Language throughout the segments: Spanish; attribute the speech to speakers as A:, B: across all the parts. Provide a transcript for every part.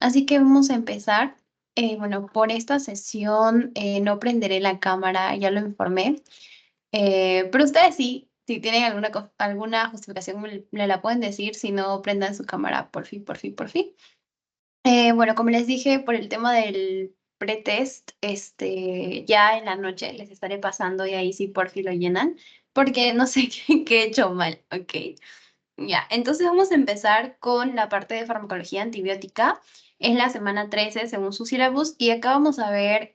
A: Así que vamos a empezar. Bueno, por esta sesión no prenderé la cámara, ya lo informé. Pero ustedes sí, si tienen alguna justificación, me la pueden decir. Si no, prendan su cámara, por fin, por fin, por fin. Bueno, como les dije, por el tema del pretest, ya en la noche les estaré pasando y ahí sí por fin lo llenan, porque no sé qué he hecho mal, ¿ok? Ya, entonces vamos a empezar con la parte de farmacología antibiótica. Es la semana 13 según su syllabus y acá vamos a ver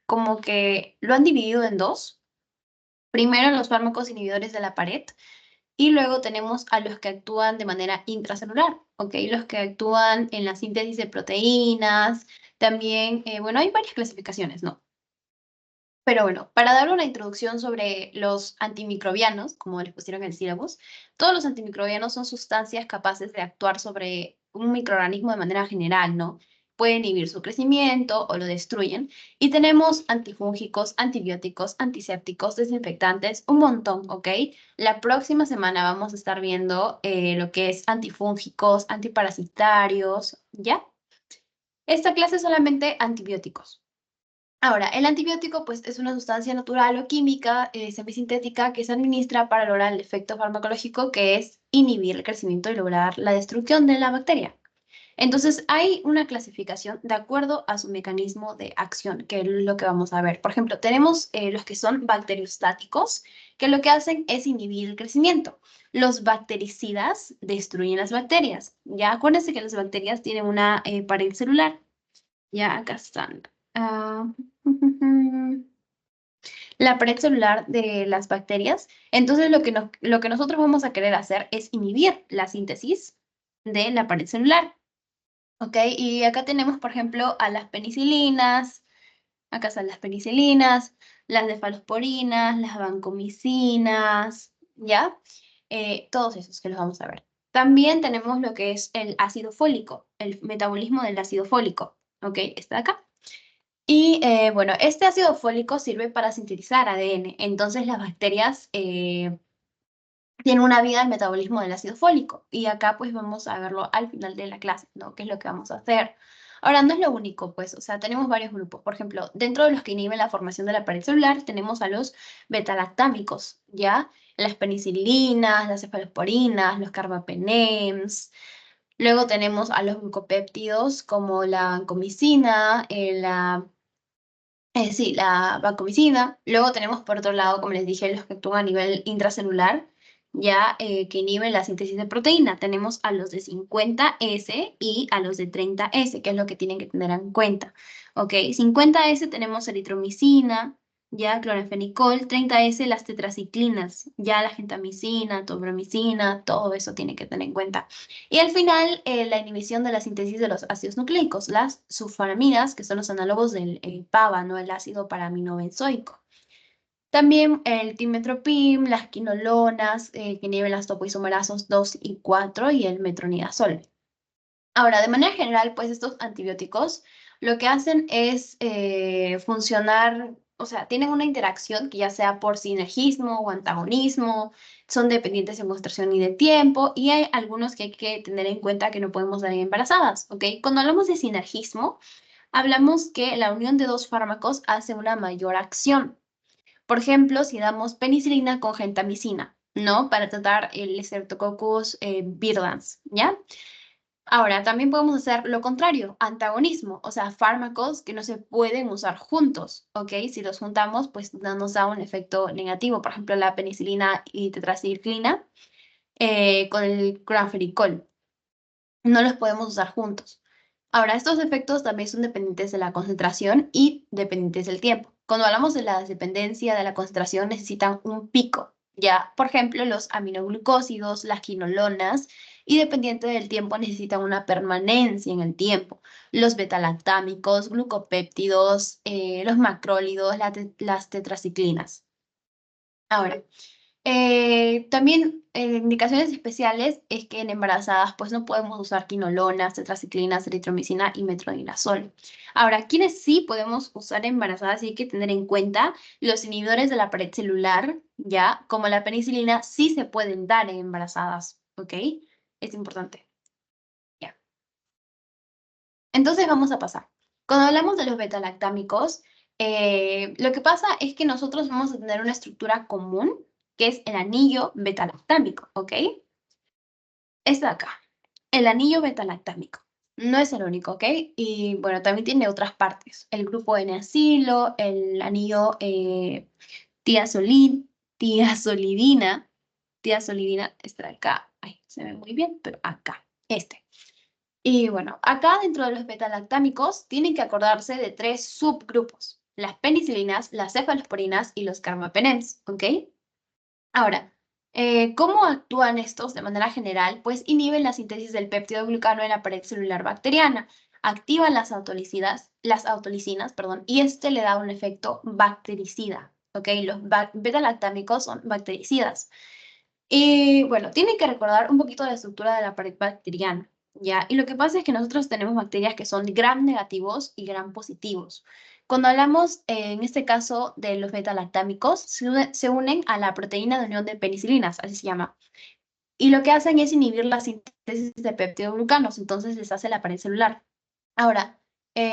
A: como que lo han dividido en dos. Primero los fármacos inhibidores de la pared y luego tenemos a los que actúan de manera intracelular, ¿ok? Los que actúan en la síntesis de proteínas. También, bueno, hay varias clasificaciones, ¿no? Pero bueno, para dar una introducción sobre los antimicrobianos, como les pusieron en el sílabus, todos los antimicrobianos son sustancias capaces de actuar sobre un microorganismo de manera general, ¿no? Pueden inhibir su crecimiento o lo destruyen. Y tenemos antifúngicos, antibióticos, antisépticos, desinfectantes, un montón, ¿ok? La próxima semana vamos a estar viendo lo que es antifúngicos, antiparasitarios, ¿ya? Esta clase es solamente antibióticos. Ahora, el antibiótico pues es una sustancia natural o química semisintética que se administra para lograr el efecto farmacológico que es inhibir el crecimiento y lograr la destrucción de la bacteria. Entonces, hay una clasificación de acuerdo a su mecanismo de acción, que es lo que vamos a ver. Por ejemplo, tenemos los que son bacteriostáticos, que lo que hacen es inhibir el crecimiento. Los bactericidas destruyen las bacterias. Ya acuérdense que las bacterias tienen una pared celular. Ya acá están. Ah, la pared celular de las bacterias. Entonces, lo que nosotros vamos a querer hacer es inhibir la síntesis de la pared celular. ¿Ok? Y acá tenemos, por ejemplo, a las penicilinas. Acá están las penicilinas, las cefalosporinas, las vancomicinas, ¿ya? Todos esos que los vamos a ver. También tenemos lo que es el ácido fólico, el metabolismo del ácido fólico. ¿Ok? Está acá. Y bueno, este ácido fólico sirve para sintetizar ADN. Entonces las bacterias tienen una vida del metabolismo del ácido fólico. Y acá pues vamos a verlo al final de la clase, ¿no? ¿Qué es lo que vamos a hacer? Ahora, no es lo único, pues, o sea, tenemos varios grupos. Por ejemplo, dentro de los que inhiben la formación de la pared celular, tenemos a los betalactámicos, ¿ya? Las penicilinas, las cefalosporinas, los carbapenems. Luego tenemos a los glucopéptidos como la vancomicina, sí, la vancomicina. Luego tenemos por otro lado, como les dije, los que actúan a nivel intracelular, ya que inhiben la síntesis de proteína. Tenemos a los de 50S y a los de 30S, que es lo que tienen que tener en cuenta. Ok, 50S tenemos eritromicina, ya cloranfenicol, 30S las tetraciclinas, ya la gentamicina, tobromicina, todo eso tiene que tener en cuenta. Y al final, la inhibición de la síntesis de los ácidos nucleicos, las sulfonamidas, que son los análogos del PABA, ¿no? El ácido paraaminobenzoico. También el timetropim, las quinolonas, que inhiben las topoisomerasos 2 y 4 y el metronidazol. Ahora, de manera general, pues estos antibióticos lo que hacen es funcionar, o sea, tienen una interacción que ya sea por sinergismo o antagonismo, son dependientes de concentración y de tiempo, y hay algunos que hay que tener en cuenta que no podemos dar en embarazadas, ¿ok? Cuando hablamos de sinergismo, hablamos que la unión de dos fármacos hace una mayor acción. Por ejemplo, si damos penicilina con gentamicina, ¿no? Para tratar el Streptococcus viridans, ¿ya? Ahora, también podemos hacer lo contrario, antagonismo, o sea, fármacos que no se pueden usar juntos, ¿ok? Si los juntamos, pues nos da un efecto negativo, por ejemplo, la penicilina y tetraciclina con el cloranfenicol, no los podemos usar juntos. Ahora, estos efectos también son dependientes de la concentración y dependientes del tiempo. Cuando hablamos de la dependencia de la concentración, necesitan un pico. Ya, por ejemplo, los aminoglucósidos, las quinolonas, y dependiente del tiempo, necesitan una permanencia en el tiempo. Los betalactámicos, glucopéptidos, los macrólidos, las tetraciclinas. Ahora, también indicaciones especiales es que en embarazadas pues no podemos usar quinolonas, tetraciclinas, eritromicina y metronidazol. Ahora, ¿quiénes sí podemos usar embarazadas y hay que tener en cuenta? Los inhibidores de la pared celular, ya, como la penicilina, sí se pueden dar en embarazadas, ¿ok? Es importante. Ya. Entonces vamos a pasar. Cuando hablamos de los betalactámicos, lo que pasa es que nosotros vamos a tener una estructura común, que es el anillo betalactámico, ¿ok? Es de acá, el anillo betalactámico. No es el único, ¿ok? Y bueno, también tiene otras partes. El grupo N-acilo, el anillo tiazolid, tiazolidina. Tiazolidina está acá. Ay, se ve muy bien, pero acá, este. Y bueno, acá dentro de los betalactámicos tienen que acordarse de 3 subgrupos. Las penicilinas, las cefalosporinas y los carbapenems, ¿ok? Ahora, ¿cómo actúan estos de manera general? Pues inhiben la síntesis del péptido glucano en la pared celular bacteriana, activan las autolisinas, perdón, y este le da un efecto bactericida, ¿ok? Los betalactámicos son bactericidas. Y bueno, tienen que recordar un poquito de la estructura de la pared bacteriana, ¿ya? Y lo que pasa es que nosotros tenemos bacterias que son gram negativos y gram positivos. Cuando hablamos, en este caso, de los beta-lactámicos, se unen a la proteína de unión de penicilinas, así se llama. Y lo que hacen es inhibir la síntesis de peptidoglucanos, entonces les hace la pared celular. Ahora,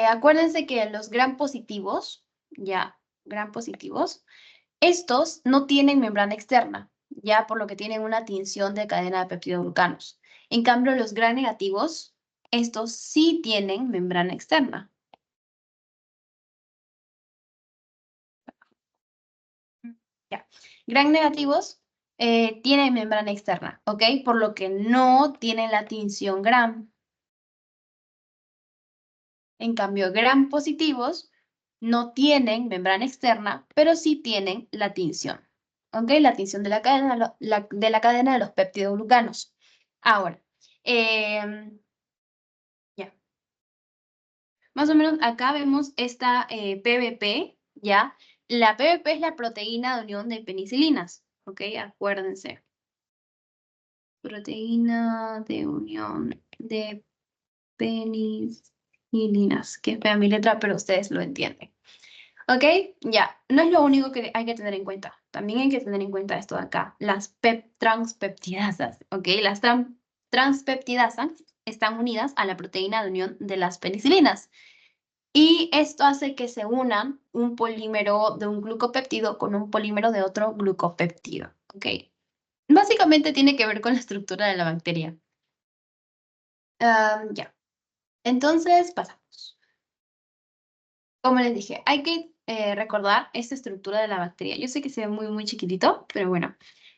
A: acuérdense que los gram positivos, ya, gram positivos, estos no tienen membrana externa, ya por lo que tienen una tinción de cadena de peptidoglucanos. En cambio, los gram negativos, estos sí tienen membrana externa. Ya. Gram negativos tienen membrana externa, ¿ok? Por lo que no tienen la tinción gram. En cambio, gram positivos no tienen membrana externa, pero sí tienen la tinción. ¿Ok? La tinción de la cadena, de la cadena de los peptidoglucanos. Ahora, ya. Más o menos acá vemos esta PBP, ¿ya? La PBP es la proteína de unión de penicilinas, ¿ok? Acuérdense. Proteína de unión de penicilinas, que es fea mi letra, pero ustedes lo entienden. ¿Ok? Ya, no es lo único que hay que tener en cuenta. También hay que tener en cuenta esto de acá, las transpeptidasas, ¿ok? Las transpeptidasas están unidas a la proteína de unión de las penicilinas. Y esto hace que se unan un polímero de un glucopéptido con un polímero de otro glucopéptido, ¿ok? Básicamente tiene que ver con la estructura de la bacteria. Ya, entonces pasamos. Como les dije, hay que recordar esta estructura de la bacteria. Yo sé que se ve muy, muy chiquitito, pero bueno,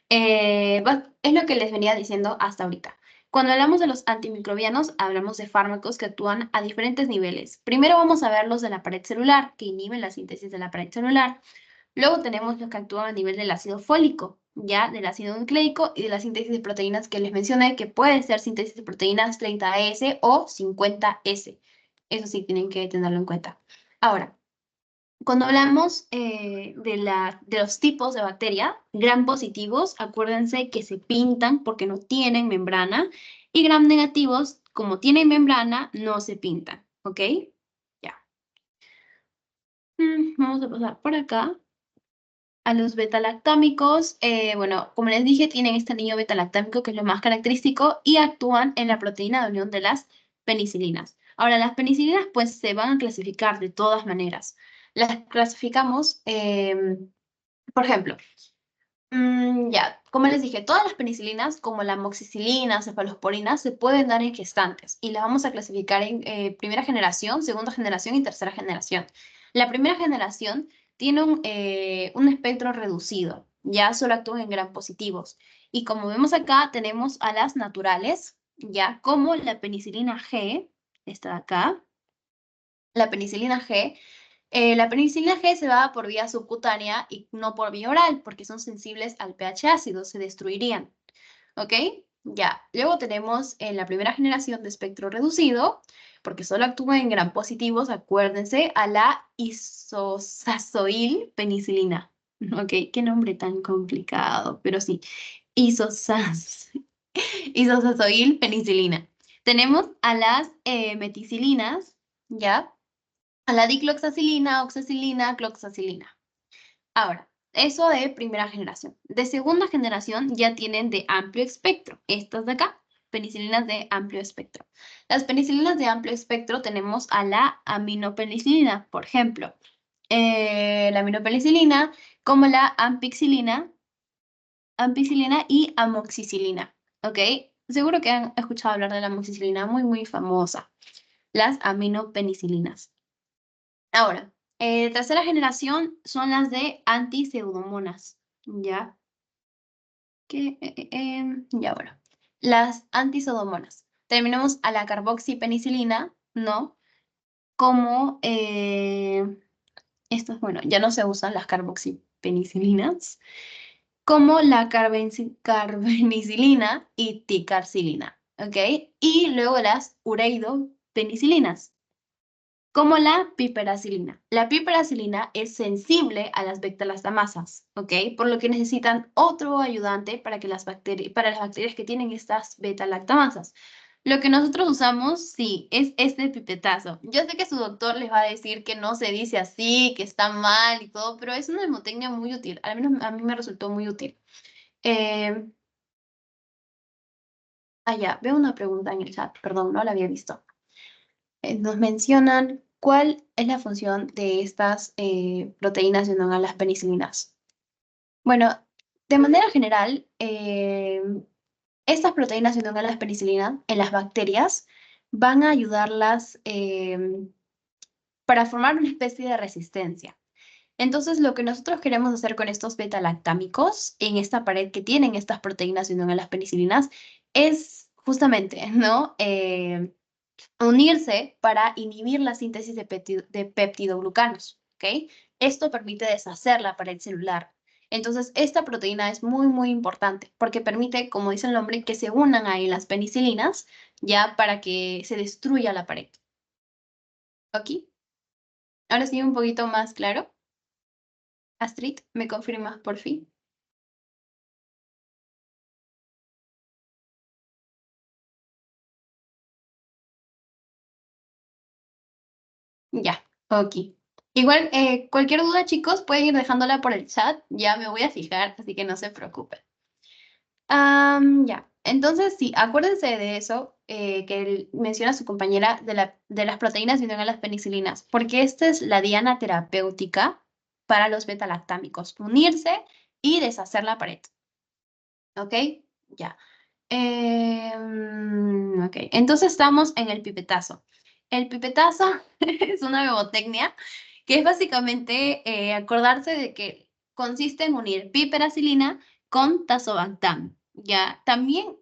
A: es lo que les venía diciendo hasta ahorita. Cuando hablamos de los antimicrobianos, hablamos de fármacos que actúan a diferentes niveles. Primero vamos a ver los de la pared celular, que inhiben la síntesis de la pared celular. Luego tenemos los que actúan a nivel del ácido fólico, ya del ácido nucleico y de la síntesis de proteínas que les mencioné, que puede ser síntesis de proteínas 30S o 50S. Eso sí tienen que tenerlo en cuenta. Ahora, cuando hablamos de los tipos de bacteria, gram positivos, acuérdense que se pintan porque no tienen membrana, y gram negativos, como tienen membrana, no se pintan, ¿ok? Ya. Vamos a pasar por acá. A los betalactámicos, bueno, como les dije, tienen este anillo betalactámico que es lo más característico y actúan en la proteína de unión de las penicilinas. Ahora, las penicilinas pues se van a clasificar de todas maneras. Las clasificamos, por ejemplo, ya, como les dije, todas las penicilinas, como la amoxicilina, cefalosporina, se pueden dar en gestantes y las vamos a clasificar en primera generación, segunda generación y tercera generación. La primera generación tiene un espectro reducido, ya solo actúan en gram positivos. Y como vemos acá, tenemos a las naturales, ya como la penicilina G, esta de acá, la penicilina G. La penicilina G se va por vía subcutánea y no por vía oral, porque son sensibles al pH ácido, se destruirían. ¿Ok? Ya. Luego tenemos en la primera generación de espectro reducido, porque solo actúa en gram positivos, acuérdense, a la isosazoil penicilina. ¿Ok? Qué nombre tan complicado, pero sí. Isosazoil penicilina. Tenemos a las meticilinas, ¿ya? A la dicloxacilina, oxacilina, cloxacilina. Ahora, eso de primera generación. De segunda generación ya tienen de amplio espectro. Estas de acá, penicilinas de amplio espectro. Las penicilinas de amplio espectro tenemos a la aminopenicilina, por ejemplo. La aminopenicilina, como la ampicilina y amoxicilina, ¿ok? Seguro que han escuchado hablar de la amoxicilina, muy, muy famosa. Las aminopenicilinas. Ahora, tercera generación son las de antiseudomonas, ¿ya? Ya, bueno. Las antiseudomonas. Terminamos a la carboxipenicilina, ¿no? Como, estas, bueno, ya no se usan las carboxipenicilinas, como la carbenicilina y ticarcilina, ¿ok? Y luego las ureidopenicilinas, como la piperacilina. La piperacilina es sensible a las beta-lactamasas, ¿ok? Por lo que necesitan otro ayudante para para las bacterias que tienen estas beta-lactamasas. Lo que nosotros usamos, sí, es este pipetazo. Yo sé que su doctor les va a decir que no se dice así, que está mal y todo, pero es una mnemotecnia muy útil. Al menos a mí me resultó muy útil. Eh, ya, veo una pregunta en el chat, perdón, no la había visto. Nos mencionan cuál es la función de estas proteínas y no a las penicilinas. Bueno, de manera general, estas proteínas y no a las penicilinas en las bacterias van a ayudarlas para formar una especie de resistencia. Entonces, lo que nosotros queremos hacer con estos beta-lactámicos en esta pared que tienen estas proteínas y no a las penicilinas es justamente, ¿no? Unirse para inhibir la síntesis de peptidoglucanos, ¿ok? Esto permite deshacer la pared celular. Entonces, esta proteína es muy, muy importante porque permite, como dice el nombre, que se unan ahí las penicilinas ya para que se destruya la pared. ¿Ok? Ahora sí, un poquito más claro. Astrid, ¿me confirmas por fin? Ya, ok. Igual, cualquier duda, chicos, pueden ir dejándola por el chat. Ya me voy a fijar, así que no se preocupen. Ya, entonces sí, acuérdense de eso que menciona su compañera de las proteínas y no de las penicilinas, porque esta es la diana terapéutica para los betalactámicos, unirse y deshacer la pared. ¿Ok? Ya. Ok, entonces estamos en el pipetazo. El pipetazo es una bebotecnia que es básicamente acordarse de que consiste en unir piperacilina con tazobactam. Ya, también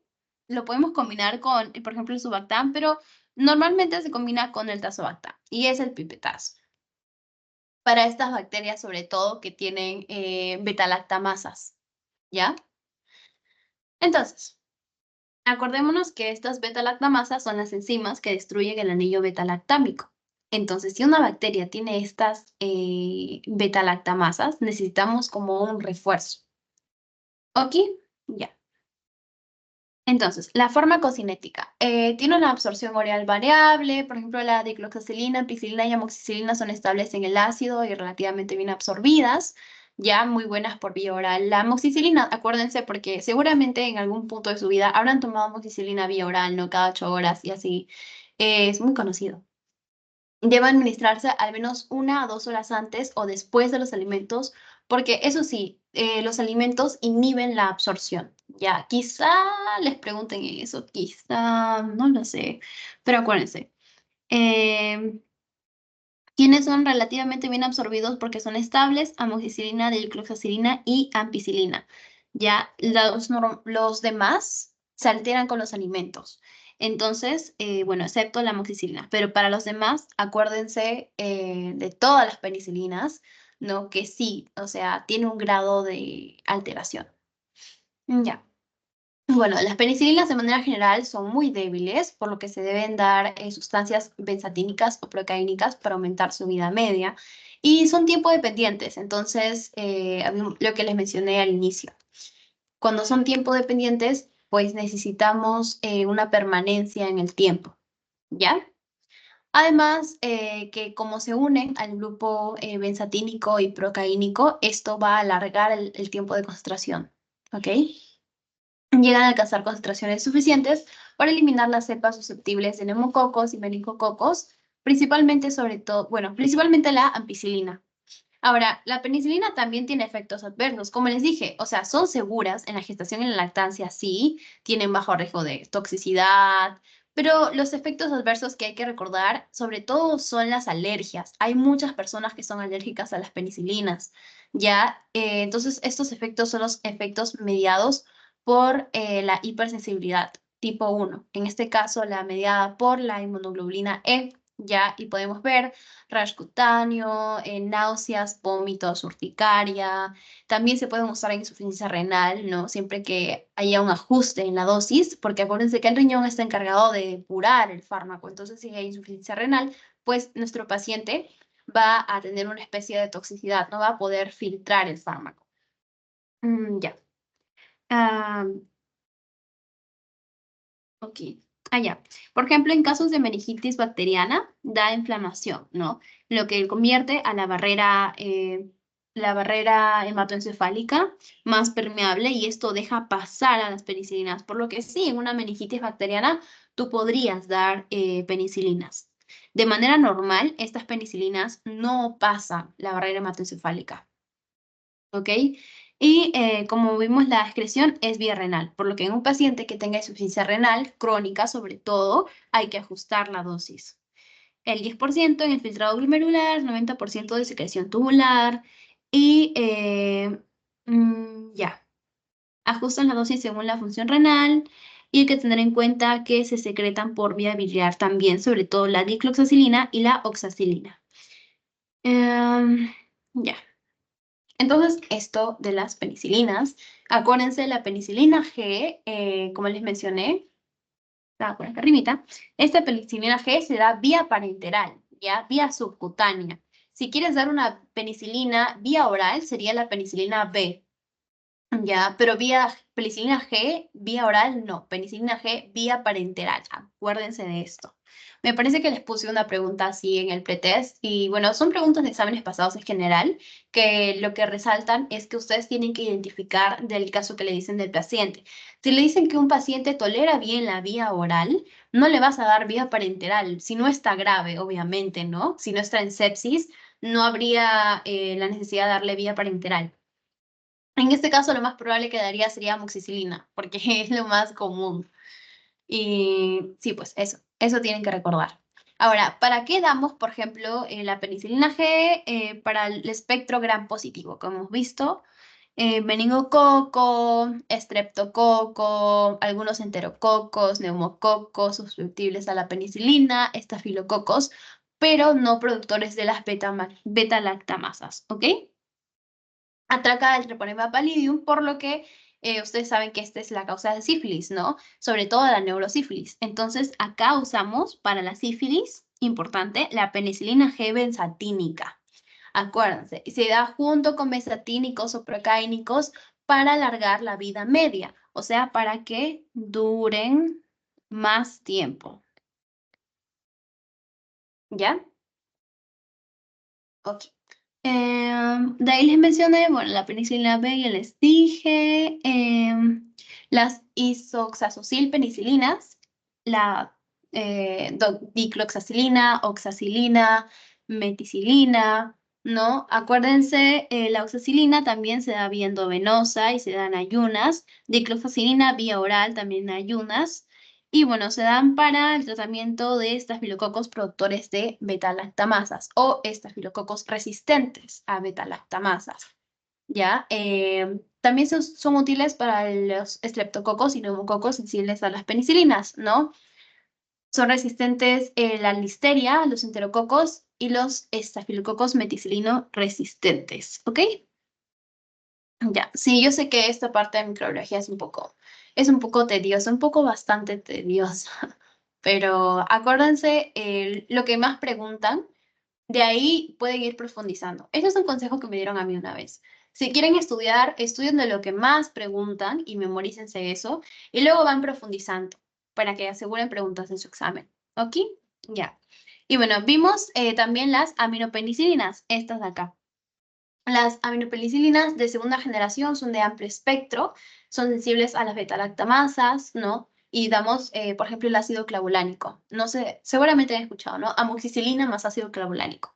A: lo podemos combinar con, por ejemplo, el subactam, pero normalmente se combina con el tazobactam y es el pipetazo. Para estas bacterias, sobre todo, que tienen betalactamasas. ¿Ya? Entonces, acordémonos que estas beta-lactamasas son las enzimas que destruyen el anillo beta-lactámico. Entonces, si una bacteria tiene estas beta-lactamasas, necesitamos como un refuerzo. ¿Ok? Ya. Entonces, la farmacocinética. Tiene una absorción oral variable, por ejemplo, la dicloxacilina, ampicilina y amoxicilina son estables en el ácido y relativamente bien absorbidas, ya muy buenas por vía oral. La amoxicilina, acuérdense, porque seguramente en algún punto de su vida habrán tomado amoxicilina vía oral, ¿no? Cada 8 horas y así. Es muy conocido. Debe administrarse al menos 1 a 2 horas antes o después de los alimentos, porque eso sí, los alimentos inhiben la absorción. Ya, quizá les pregunten eso, quizá, no lo sé, pero acuérdense. eh, ¿Quiénes son relativamente bien absorbidos porque son estables? Amoxicilina, dicloxacilina y ampicilina. Ya, los demás se alteran con los alimentos. Entonces, bueno, excepto la amoxicilina. Pero para los demás, acuérdense de todas las penicilinas, ¿no? Que sí, o sea, tiene un grado de alteración. Ya. Bueno, las penicilinas de manera general son muy débiles, por lo que se deben dar sustancias benzatínicas o procaínicas para aumentar su vida media. Y son tiempo dependientes, entonces, lo que les mencioné al inicio. Cuando son tiempo dependientes, pues necesitamos una permanencia en el tiempo, ¿ya? Además, que como se unen al grupo benzatínico y procaínico, esto va a alargar el tiempo de concentración, ¿ok? Llegan a alcanzar concentraciones suficientes para eliminar las cepas susceptibles de neumococos y meningococos, principalmente sobre todo, bueno, principalmente la ampicilina. Ahora, la penicilina también tiene efectos adversos, como les dije, o sea, son seguras en la gestación y en la lactancia, sí, tienen bajo riesgo de toxicidad, pero los efectos adversos que hay que recordar, sobre todo, son las alergias. Hay muchas personas que son alérgicas a las penicilinas, ¿ya? Entonces, estos efectos son los efectos mediados por la hipersensibilidad tipo 1, en este caso, la mediada por la inmunoglobulina E, ¿ya? Y podemos ver rash cutáneo, náuseas, vómitos, urticaria. También se pueden usar en insuficiencia renal, ¿no? Siempre que haya un ajuste en la dosis, porque acuérdense que el riñón está encargado de depurar el fármaco. Entonces, si hay insuficiencia renal, pues nuestro paciente va a tener una especie de toxicidad, no va a poder filtrar el fármaco. Ya. Ah, ok. Ya. Por ejemplo, en casos de meningitis bacteriana, da inflamación, ¿no? Lo que convierte a la barrera hematoencefálica más permeable y esto deja pasar a las penicilinas. Por lo que sí, en una meningitis bacteriana, tú podrías dar penicilinas. De manera normal, estas penicilinas no pasan la barrera hematoencefálica. ¿Ok? Y como vimos, la excreción es vía renal, por lo que en un paciente que tenga insuficiencia renal crónica, sobre todo, hay que ajustar la dosis. El 10% en el filtrado glomerular, 90% de secreción tubular y ya, ajustan la dosis según la función renal y hay que tener en cuenta que se secretan por vía biliar también, sobre todo la dicloxacilina y la oxacilina. Ya. Entonces, esto de las penicilinas, acuérdense, la penicilina G, como les mencioné, estaba por acá arribita, esta penicilina G se da vía parenteral, ¿ya? Vía subcutánea. Si quieres dar una penicilina vía oral, sería la penicilina B, ya, pero vía penicilina G, vía oral, no. Penicilina G, vía parenteral. Acuérdense de esto. Me parece que les puse una pregunta así en el pretest y bueno, son preguntas de exámenes pasados en general que lo que resaltan es que ustedes tienen que identificar del caso que le dicen del paciente. Si le dicen que un paciente tolera bien la vía oral, no le vas a dar vía parenteral, si no está grave, obviamente, ¿no? Si no está en sepsis, no habría la necesidad de darle vía parenteral. En este caso, lo más probable que daría sería amoxicilina, porque es lo más común. Y sí, pues eso tienen que recordar. Ahora, ¿para qué damos, por ejemplo, la penicilina G para el espectro gram positivo? Como hemos visto, meningococo, estreptococo, algunos enterococos, neumococos susceptibles a la penicilina, estafilococos, pero no productores de las beta-lactamasas, ¿ok? Atraca el Treponema pallidum, por lo que ustedes saben que esta es la causa de sífilis, ¿no? Sobre todo la neurosífilis. Entonces, acá usamos para la sífilis, importante, la penicilina G benzatínica. Acuérdense, se da junto con benzatínicos o procáinicos para alargar la vida media, o sea, para que duren más tiempo. ¿Ya? Ok. De ahí les mencioné, bueno, la penicilina B, ya les dije, las isoxazocilpenicilinas, la dicloxacilina, oxacilina, meticilina, ¿no? Acuérdense, la oxacilina también se da vía endovenosa y se da en ayunas, dicloxacilina vía oral también en ayunas, y bueno, se dan para el tratamiento de estafilococos productores de beta-lactamasas o estafilococos resistentes a beta-lactamasas, ¿ya? También son útiles para los estreptococos y neumococos sensibles a las penicilinas, ¿no? Son resistentes la listeria, los enterococos y los estafilococos meticilino resistentes, ¿ok? Ya, sí, yo sé que esta parte de microbiología es un poco tediosa, un poco bastante tediosa, pero acuérdense lo que más preguntan, de ahí pueden ir profundizando. Este es un consejo que me dieron a mí una vez. Si quieren estudiar, estudien de lo que más preguntan y memorícense eso, y luego van profundizando para que aseguren preguntas en su examen, ¿ok? Ya. Y bueno, vimos también las aminopenicilinas, estas de acá. Las aminopenicilinas de segunda generación son de amplio espectro, son sensibles a las beta-lactamasas, ¿no? y damos, por ejemplo, el ácido clavulánico. No sé, seguramente han escuchado, ¿no? Amoxicilina más ácido clavulánico.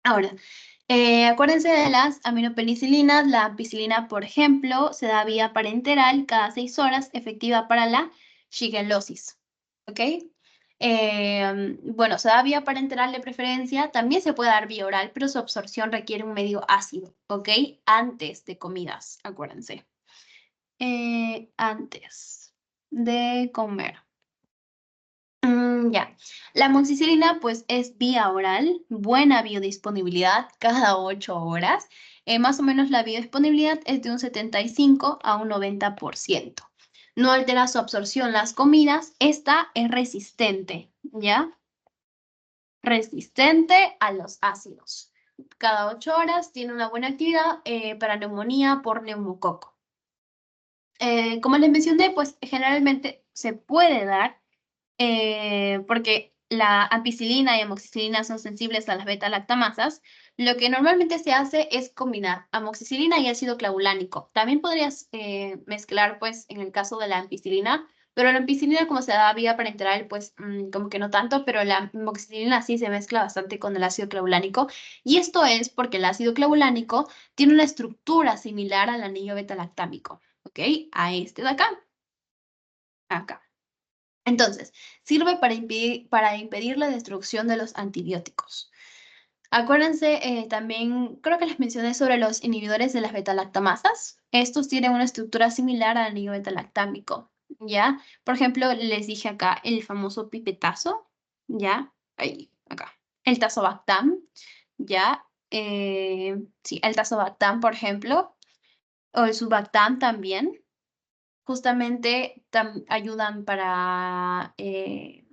A: Ahora, acuérdense de las aminopenicilinas. La ampicilina, por ejemplo, se da vía parenteral cada 6 horas, efectiva para la shigellosis. ¿Ok? Bueno, se da vía parenteral de preferencia. También se puede dar vía oral, pero su absorción requiere un medio ácido. ¿Ok? Antes de comidas, acuérdense. Antes de comer. Ya. La amoxicilina, pues, es vía oral, buena biodisponibilidad cada 8 horas. Más o menos la biodisponibilidad es de un 75 a un 90%. No altera su absorción las comidas. Esta es resistente, ¿ya? Resistente a los ácidos. Cada 8 horas tiene una buena actividad para neumonía por neumococo. Como les mencioné, pues generalmente se puede dar porque la ampicilina y amoxicilina son sensibles a las beta-lactamasas. Lo que normalmente se hace es combinar amoxicilina y ácido clavulánico. También podrías mezclar, pues, en el caso de la ampicilina, pero la ampicilina, como se da vía parenteral, pues, como que no tanto, pero la amoxicilina sí se mezcla bastante con el ácido clavulánico. Y esto es porque el ácido clavulánico tiene una estructura similar al anillo beta-lactámico, ¿ok? A este de acá. Acá. Entonces, sirve para impedir la destrucción de los antibióticos. Acuérdense, también creo que les mencioné sobre los inhibidores de las beta-lactamasas. Estos tienen una estructura similar al anillo beta-lactámico, ¿ya? Por ejemplo, les dije acá el famoso pipetazo, ¿ya? Ahí, acá. El tazobactam, ¿ya? Sí, el tazobactam, por ejemplo, o el subactam también justamente ayudan para que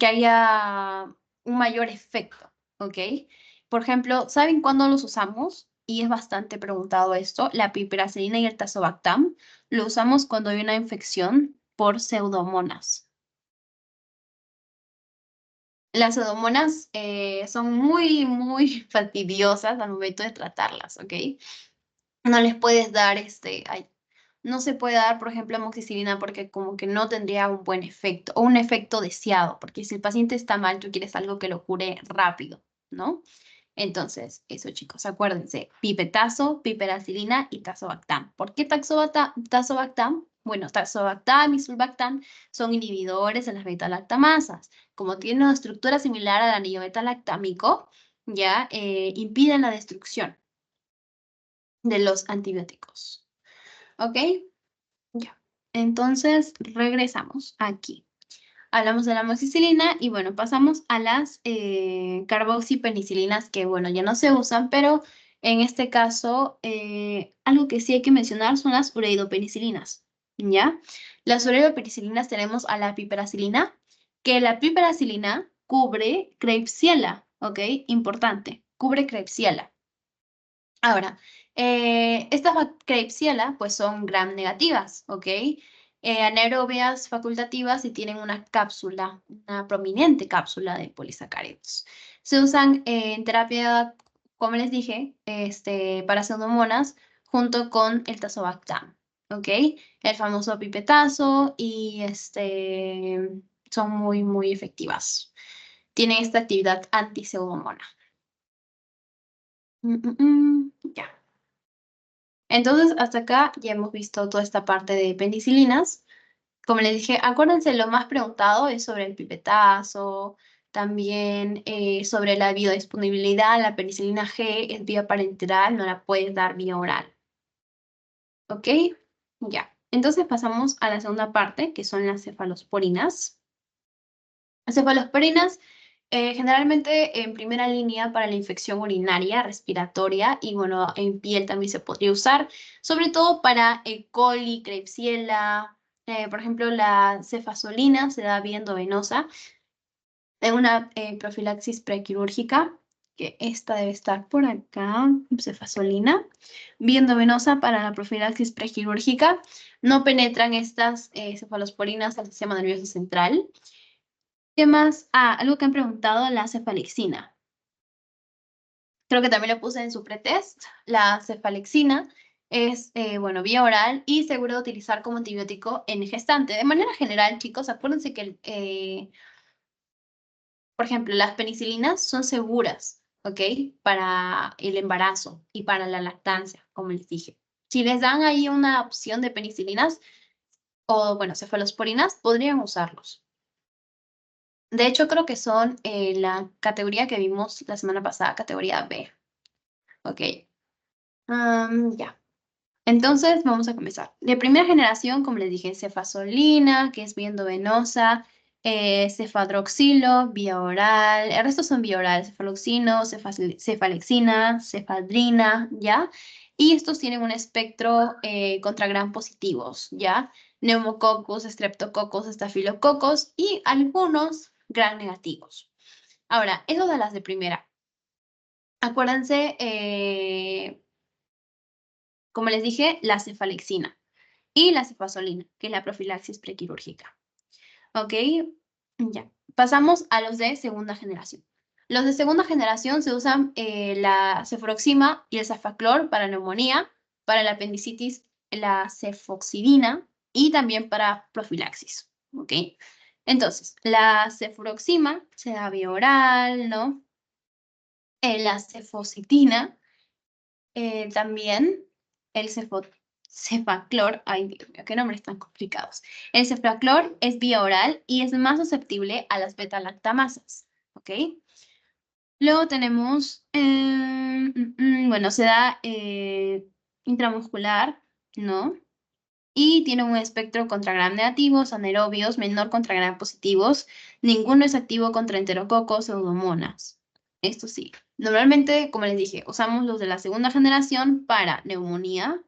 A: haya un mayor efecto, ¿ok? Por ejemplo, ¿saben cuándo los usamos? Y es bastante preguntado esto, la piperacilina y el tazobactam lo usamos cuando hay una infección por pseudomonas. Las pseudomonas son muy, muy fastidiosas al momento de tratarlas, ¿ok? No les puedes dar no se puede dar, por ejemplo, amoxicilina porque como que no tendría un buen efecto o un efecto deseado, porque si el paciente está mal, tú quieres algo que lo cure rápido, ¿no? Entonces, eso chicos, acuérdense, pipetazo, piperacilina y tazobactam. ¿Por qué tazobactam? Bueno, tazobactam y sulbactam son inhibidores de las beta-lactamasas. Como tienen una estructura similar al anillo beta-lactámico, ya impiden la destrucción de los antibióticos. ¿Ok? Ya. Entonces, regresamos aquí. Hablamos de la amoxicilina y bueno, pasamos a las carboxipenicilinas que bueno, ya no se usan, pero en este caso, algo que sí hay que mencionar son las ureidopenicilinas, ¿ya? Las ureidopenicilinas tenemos a la piperacilina, que la piperacilina cubre Klebsiella, ¿ok? Importante, cubre Klebsiella. Ahora, estas Klebsiella pues son gram negativas, ¿ok? Anaerobias facultativas y tienen una cápsula, una prominente cápsula de polisacáridos. Se usan en terapia, como les dije, para pseudomonas junto con el tazobactam, ¿ok? El famoso pipetazo y son muy, muy efectivas. Tienen esta actividad anti-pseudomona. Ya. Entonces, hasta acá ya hemos visto toda esta parte de penicilinas. Como les dije, acuérdense, lo más preguntado es sobre el pipetazo, también sobre la biodisponibilidad. La penicilina G es vía parenteral, no la puedes dar vía oral. ¿Ok? Ya. Entonces pasamos a la segunda parte, que son las cefalosporinas. Las cefalosporinas generalmente en primera línea para la infección urinaria, respiratoria y bueno, en piel también se podría usar, sobre todo para E. coli, Klebsiella, por ejemplo, la cefazolina se da vía endovenosa en una profilaxis prequirúrgica, que esta debe estar por acá, cefazolina, vía endovenosa para la profilaxis prequirúrgica. No penetran estas cefalosporinas al sistema nervioso central. ¿Qué más? Ah, algo que han preguntado, la cefalexina. Creo que también lo puse en su pretest. La cefalexina es, bueno, vía oral y seguro de utilizar como antibiótico en gestante. De manera general, chicos, acuérdense que, por ejemplo, las penicilinas son seguras, ¿ok? Para el embarazo y para la lactancia, como les dije. Si les dan ahí una opción de penicilinas o, bueno, cefalosporinas, podrían usarlos. De hecho, creo que son la categoría que vimos la semana pasada, categoría B. ¿Ok? Ya. Entonces, vamos a comenzar. De primera generación, como les dije, cefazolina, que es vía endovenosa, cefadroxilo, vía oral, el resto son vía oral, cefaloxino, cefalexina, cefadrina, ¿ya? Y estos tienen un espectro contra gram positivos, ¿ya? Neumococcus, streptococcus, estafilococos y algunos gram negativos. Ahora, eso de las de primera. Acuérdense, como les dije, la cefalexina y la cefazolina, que es la profilaxis prequirúrgica. ¿Ok? Ya. Pasamos a los de segunda generación. Los de segunda generación se usan la cefuroxima y el cefaclor para neumonía, para la apendicitis, la cefoxidina y también para profilaxis. ¿Ok? Entonces, la cefuroxima se da vía oral, ¿no? La cefocitina también el cefaclor, ay Dios mío, qué nombres tan complicados. El cefaclor es vía oral y es más susceptible a las beta-lactamasas, ¿ok? Luego tenemos, bueno, se da intramuscular, ¿no? Y tiene un espectro contra gram negativos, anaerobios, menor contra gram positivos. Ninguno es activo contra enterococos o pseudomonas. Esto sí. Normalmente, como les dije, usamos los de la segunda generación para neumonía.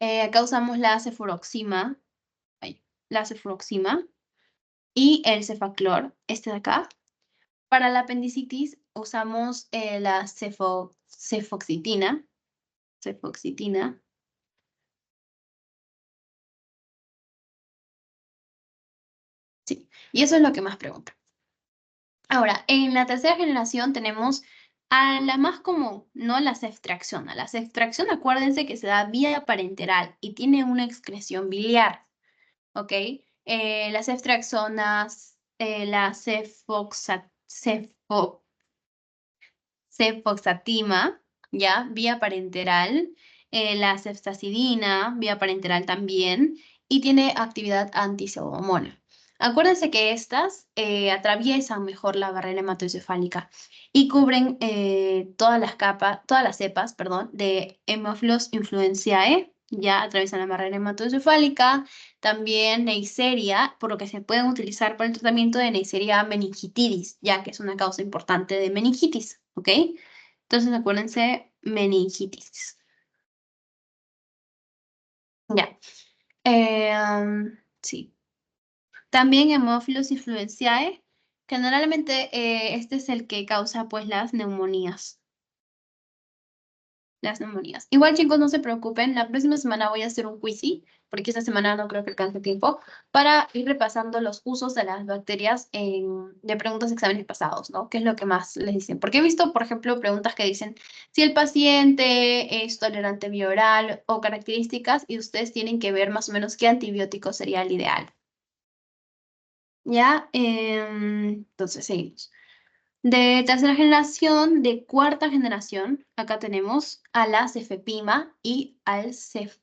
A: Acá usamos la cefuroxima, la cefuroxima y el cefaclor, este de acá. Para la apendicitis usamos la cefoxitina, cefoxitina. Sí, y eso es lo que más preguntan. Ahora, en la tercera generación tenemos a la más común, no la ceftriaxona. La ceftriaxona, acuérdense que se da vía parenteral y tiene una excreción biliar, ¿ok? Las ceftriaxonas, la cefoxatima, ¿ya? Vía parenteral, la ceftazidina, vía parenteral también, y tiene actividad antipseudomona. Acuérdense que estas atraviesan mejor la barrera hematoencefálica y cubren todas las capas, todas las cepas, perdón, de Haemophilus influenzae, ya atraviesan la barrera hematoencefálica, también Neisseria, por lo que se pueden utilizar para el tratamiento de Neisseria meningitidis, ya que es una causa importante de meningitis, ¿ok? Entonces acuérdense, meningitis. Ya. Sí. También Haemophilus influenzae, generalmente este es el que causa pues las neumonías. Las neumonías. Igual, chicos, no se preocupen. La próxima semana voy a hacer un quizzy, porque esta semana no creo que alcance tiempo, para ir repasando los usos de las bacterias de preguntas de exámenes pasados, ¿no? ¿Qué es lo que más les dicen? Porque he visto, por ejemplo, preguntas que dicen si el paciente es tolerante vía oral o características, y ustedes tienen que ver más o menos qué antibiótico sería el ideal. ¿Ya? Entonces, seguimos. De tercera generación, de cuarta generación, acá tenemos a la cefepima y al cefpiroma,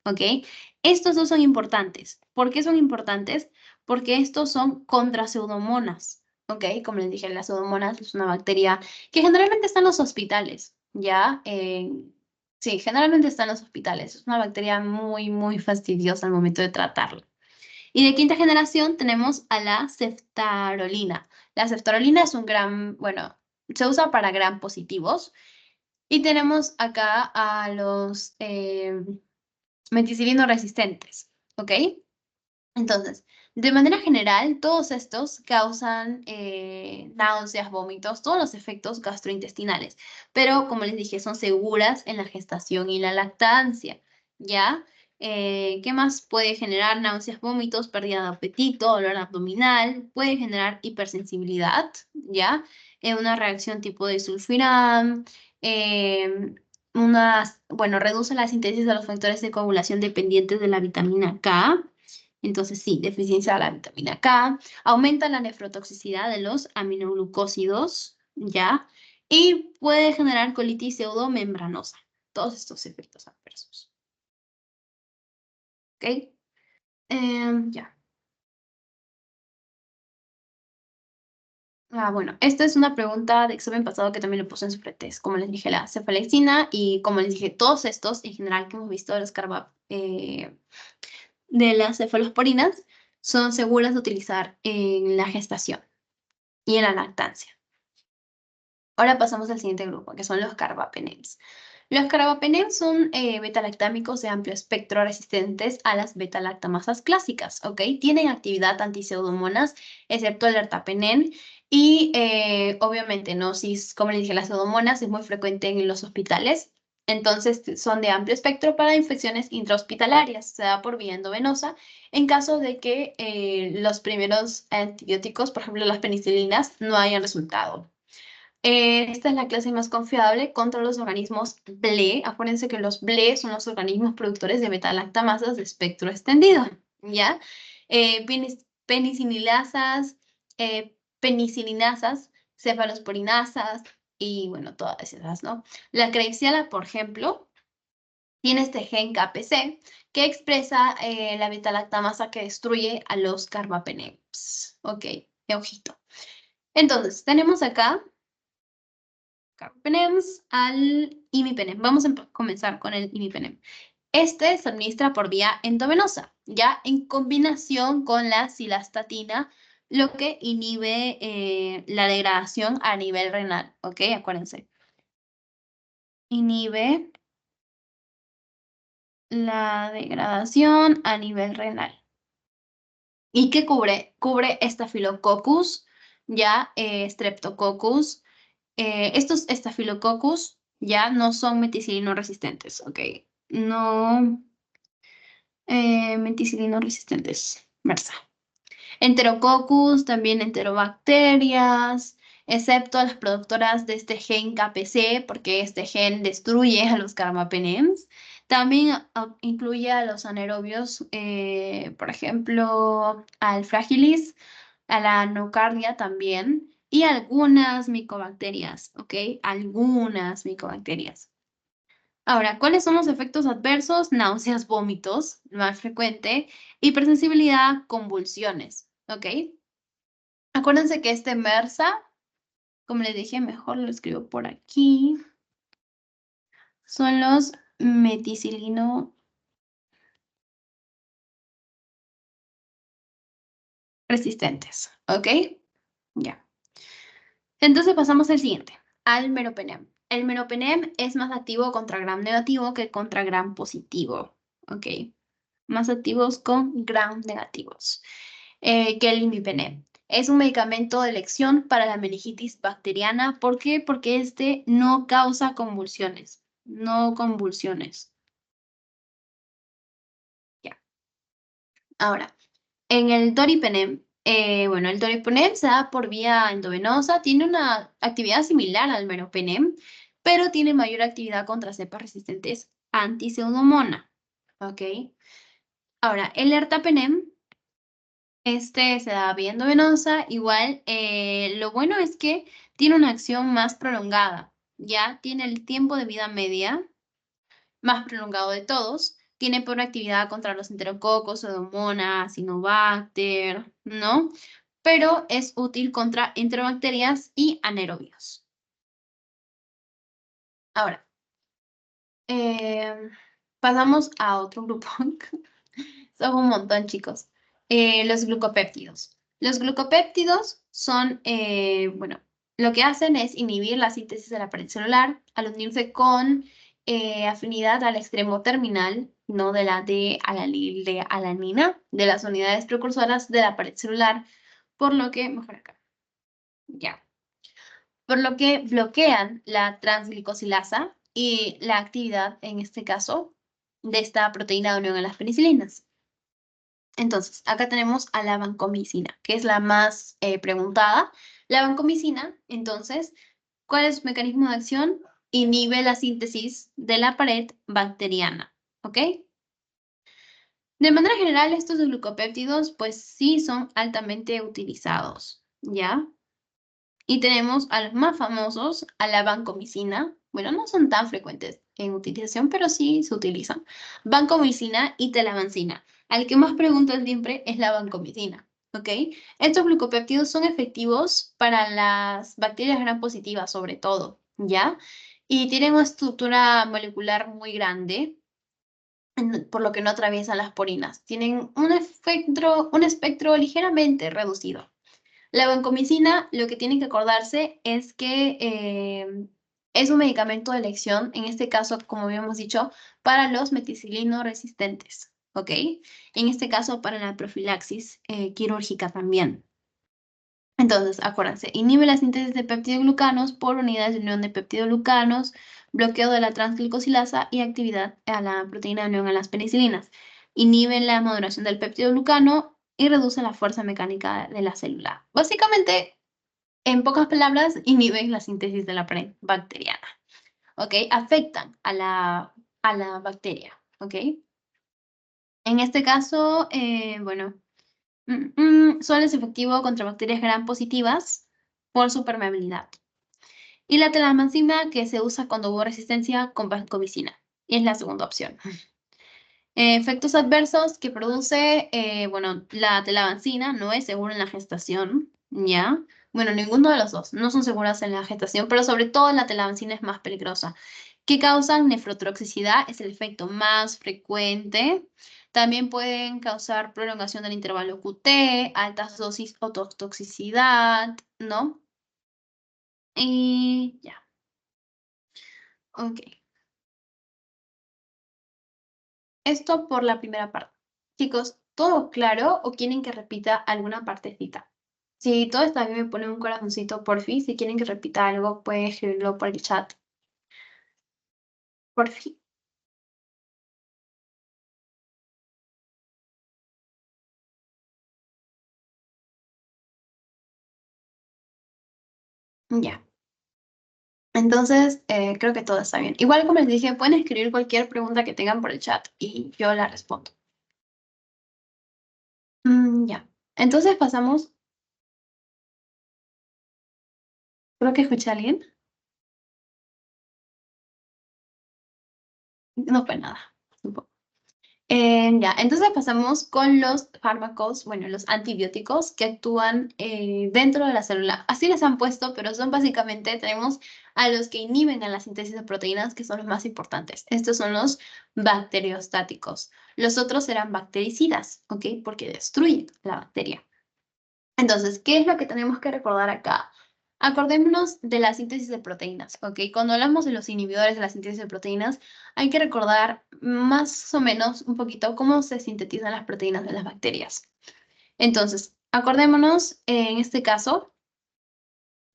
A: ¿ok? Estos dos son importantes. ¿Por qué son importantes? Porque estos son contra pseudomonas, ¿ok? Como les dije, las pseudomonas es una bacteria que generalmente está en los hospitales, ¿ya? Sí, generalmente está en los hospitales. Es una bacteria muy, muy fastidiosa al momento de tratarla. Y de quinta generación tenemos a la ceftarolina. La ceftarolina es un gran, bueno, se usa para gram positivos. Y tenemos acá a los meticilino resistentes, ¿ok? Entonces, de manera general, todos estos causan náuseas, vómitos, todos los efectos gastrointestinales. Pero, como les dije, son seguras en la gestación y la lactancia, ¿ya? ¿Qué más puede generar náuseas, vómitos, pérdida de apetito, dolor abdominal? Puede generar hipersensibilidad, ¿ya? en una reacción tipo de sulfirán, reduce la síntesis de los factores de coagulación dependientes de la vitamina K. Entonces, sí, deficiencia de la vitamina K. Aumenta la nefrotoxicidad de los aminoglucósidos, ¿ya? Y puede generar colitis pseudomembranosa. Todos estos efectos adversos. ¿Ok? Ya. Bueno, esta es una pregunta de examen pasado que también lo puse en su pretest. Como les dije, la cefalexina y como les dije, todos estos en general que hemos visto de los de las cefalosporinas son seguras de utilizar en la gestación y en la lactancia. Ahora pasamos al siguiente grupo, que son los carbapenems. Los carbapenems son beta-lactámicos de amplio espectro resistentes a las beta-lactamasas clásicas, ¿ok? Tienen actividad anti-pseudomonas, excepto el ertapenem, y obviamente, ¿no? Si, como les dije, las pseudomonas es muy frecuente en los hospitales, entonces son de amplio espectro para infecciones intrahospitalarias, se da por vía endovenosa, en caso de que los primeros antibióticos, por ejemplo las penicilinas, no hayan resultado. Esta es la clase más confiable contra los organismos BLE. Acuérdense que los BLE son los organismos productores de beta-lactamasas de espectro extendido, ¿ya? Penicilinasas, penicilinasas, cefalosporinasas y, bueno, todas esas, ¿no? La Klebsiella, por ejemplo, tiene este gen KPC que expresa la beta-lactamasa que destruye a los carbapenems. Ok, ojito. Entonces, tenemos acá carbapenems al imipenem. Vamos a comenzar con el imipenem. Este se administra por vía endovenosa, ya en combinación con la cilastatina, lo que inhibe la degradación a nivel renal, ¿ok? Acuérdense. Inhibe la degradación a nivel renal. ¿Y qué cubre? Cubre Staphylococcus, ya Streptococcus. Estos Staphylococcus ya no son meticilino resistentes, ¿ok? No meticilino resistentes, MRSA. Enterococcus, también enterobacterias, excepto las productoras de este gen KPC, porque este gen destruye a los carbapenems. También incluye a los anaerobios, por ejemplo, al fragilis, a la nocardia también, y algunas micobacterias, ¿ok? Algunas micobacterias. Ahora, ¿cuáles son los efectos adversos? Náuseas, vómitos, más frecuente, hipersensibilidad, convulsiones, ¿ok? Acuérdense que este MRSA, como les dije, mejor lo escribo por aquí, son los meticilino resistentes, ¿ok? Ya. Entonces pasamos al siguiente, al meropenem. El meropenem es más activo contra gram negativo que contra gram positivo, ¿ok? Más activos con gram negativos que el imipenem. Es un medicamento de elección para la meningitis bacteriana. ¿Por qué? Porque este no causa convulsiones. No convulsiones. Ya. Ahora, en el doripenem, el doripenem se da por vía endovenosa, tiene una actividad similar al meropenem, pero tiene mayor actividad contra cepas resistentes anti-pseudomonas. ¿Ok? Ahora, el ertapenem, este se da vía endovenosa, igual, lo bueno es que tiene una acción más prolongada, ya tiene el tiempo de vida media más prolongado de todos, tiene por actividad contra los enterococos, Pseudomonas, Acinetobacter, ¿no? Pero es útil contra enterobacterias y anaerobios. Ahora, pasamos a otro grupo. Son un montón, chicos. Los glucopéptidos. Los glucopéptidos son, lo que hacen es inhibir la síntesis de la pared celular al unirse con afinidad al extremo terminal, no de la de alanina, de las unidades precursoras de la pared celular, por lo que, mejor acá, ya, por lo que bloquean la transglicosilasa y la actividad, en este caso, de esta proteína de unión a las penicilinas. Entonces, acá tenemos a la vancomicina, que es la más preguntada, La vancomicina, entonces, ¿cuál es su mecanismo de acción? Inhibe la síntesis de la pared bacteriana, ¿ok? De manera general, estos glucopéptidos, pues sí son altamente utilizados, ¿ya? Y tenemos a los más famosos, a la vancomicina. Bueno, no son tan frecuentes en utilización, pero sí se utilizan. Vancomicina y telavancina. Al que más preguntan siempre es la vancomicina, ¿ok? Estos glucopéptidos son efectivos para las bacterias gram positivas, sobre todo, ¿ya? Y tienen una estructura molecular muy grande, por lo que no atraviesan las porinas. Tienen un espectro ligeramente reducido. La vancomicina, lo que tienen que acordarse es que es un medicamento de elección, en este caso, como habíamos dicho, para los meticilino resistentes, ¿ok? En este caso, para la profilaxis quirúrgica también. Entonces, acuérdense, inhibe la síntesis de peptidoglucanos por unidades de unión de peptidoglucanos, bloqueo de la transglicosilasa y actividad a la proteína de unión a las penicilinas. Inhibe la modulación del peptidoglucano y reduce la fuerza mecánica de la célula. Básicamente, en pocas palabras, inhiben la síntesis de la pared bacteriana, ¿ok? Afectan a la bacteria, ¿ok? En este caso, bueno, solo es efectivo contra bacterias gram positivas por su permeabilidad. Y la telamancina que se usa cuando hubo resistencia con vancomicina. Y es la segunda opción. Efectos adversos que produce, bueno, la telavancina no es segura en la gestación, ¿ya? Bueno, ninguno de los dos no son seguras en la gestación, pero sobre todo la telavancina es más peligrosa. ¿Qué causan nefrotoxicidad? Es el efecto más frecuente. También pueden causar prolongación del intervalo QT, altas dosis o toxicidad, ¿no? Y ya, ok. Esto por la primera parte. Chicos, ¿todo claro o quieren que repita alguna partecita? Si todo está bien, me ponen un corazoncito, porfi. Si quieren que repita algo, pueden escribirlo por el chat. Porfi. Ya. Entonces, creo que todo está bien. Igual, como les dije, pueden escribir cualquier pregunta que tengan por el chat y yo la respondo. Ya. Entonces pasamos. Creo que escuché a alguien. No fue nada. Supongo. Ya, entonces pasamos con los fármacos, bueno, los antibióticos que actúan dentro de la célula. Así les han puesto, pero son básicamente, tenemos a los que inhiben a la síntesis de proteínas, que son los más importantes. Estos son los bacteriostáticos. Los otros serán bactericidas, ¿ok? Porque destruyen la bacteria. Entonces, ¿qué es lo que tenemos que recordar acá? Acordémonos de la síntesis de proteínas, ¿ok? Cuando hablamos de los inhibidores de la síntesis de proteínas, hay que recordar más o menos un poquito cómo se sintetizan las proteínas de las bacterias. Entonces, acordémonos en este caso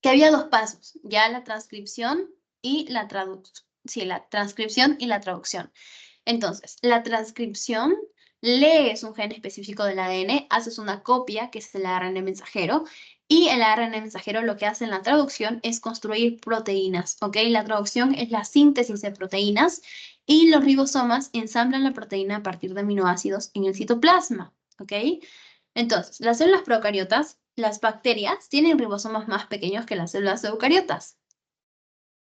A: que había dos pasos, ya la transcripción y la traducción. Sí, la transcripción y la traducción. Entonces, la transcripción, lees un gen específico del ADN, haces una copia, que es el ARN mensajero, y el ARN mensajero lo que hace en la traducción es construir proteínas, ¿ok? La traducción es la síntesis de proteínas y los ribosomas ensamblan la proteína a partir de aminoácidos en el citoplasma, ¿ok? Entonces, las células procariotas, las bacterias, tienen ribosomas más pequeños que las células eucariotas.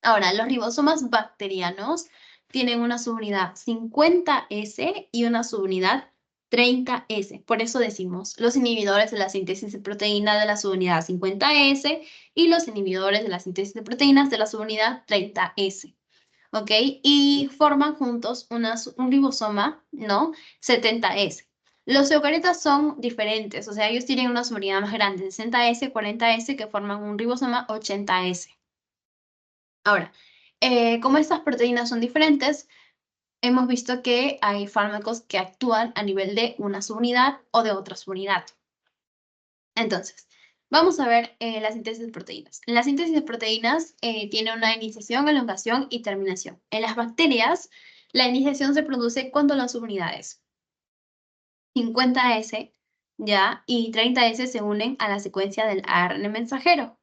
A: Ahora, los ribosomas bacterianos tienen una subunidad 50S y una subunidad 30S. Por eso decimos los inhibidores de la síntesis de proteína de la subunidad 50S y los inhibidores de la síntesis de proteínas de la subunidad 30S. ¿Ok? Y forman juntos un ribosoma, ¿no? 70S. Los eucariotas son diferentes, o sea, ellos tienen una subunidad más grande, 60S, 40S, que forman un ribosoma 80S. Ahora, como estas proteínas son diferentes, hemos visto que hay fármacos que actúan a nivel de una subunidad o de otra subunidad. Entonces, vamos a ver la síntesis de proteínas. La síntesis de proteínas tiene una iniciación, elongación y terminación. En las bacterias, la iniciación se produce cuando las subunidades 50S ya y 30S se unen a la secuencia del ARN mensajero.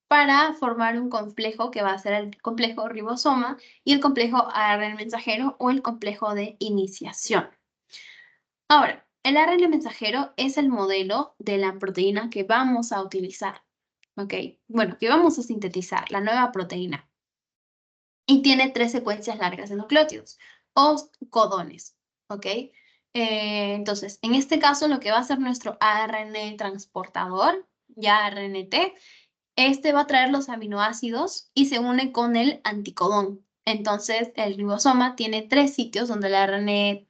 A: para formar un complejo que va a ser el complejo ribosoma y el complejo ARN mensajero o el complejo de iniciación. Ahora, el ARN mensajero es el modelo de la proteína que vamos a utilizar, ¿ok? Bueno, que vamos a sintetizar, la nueva proteína. Y tiene 3 secuencias largas de nucleótidos o codones, ¿ok? Entonces, en este caso, lo que va a hacer nuestro ARN transportador, ya RNT, este va a traer los aminoácidos y se une con el anticodón. Entonces, el ribosoma tiene 3 sitios donde la RNA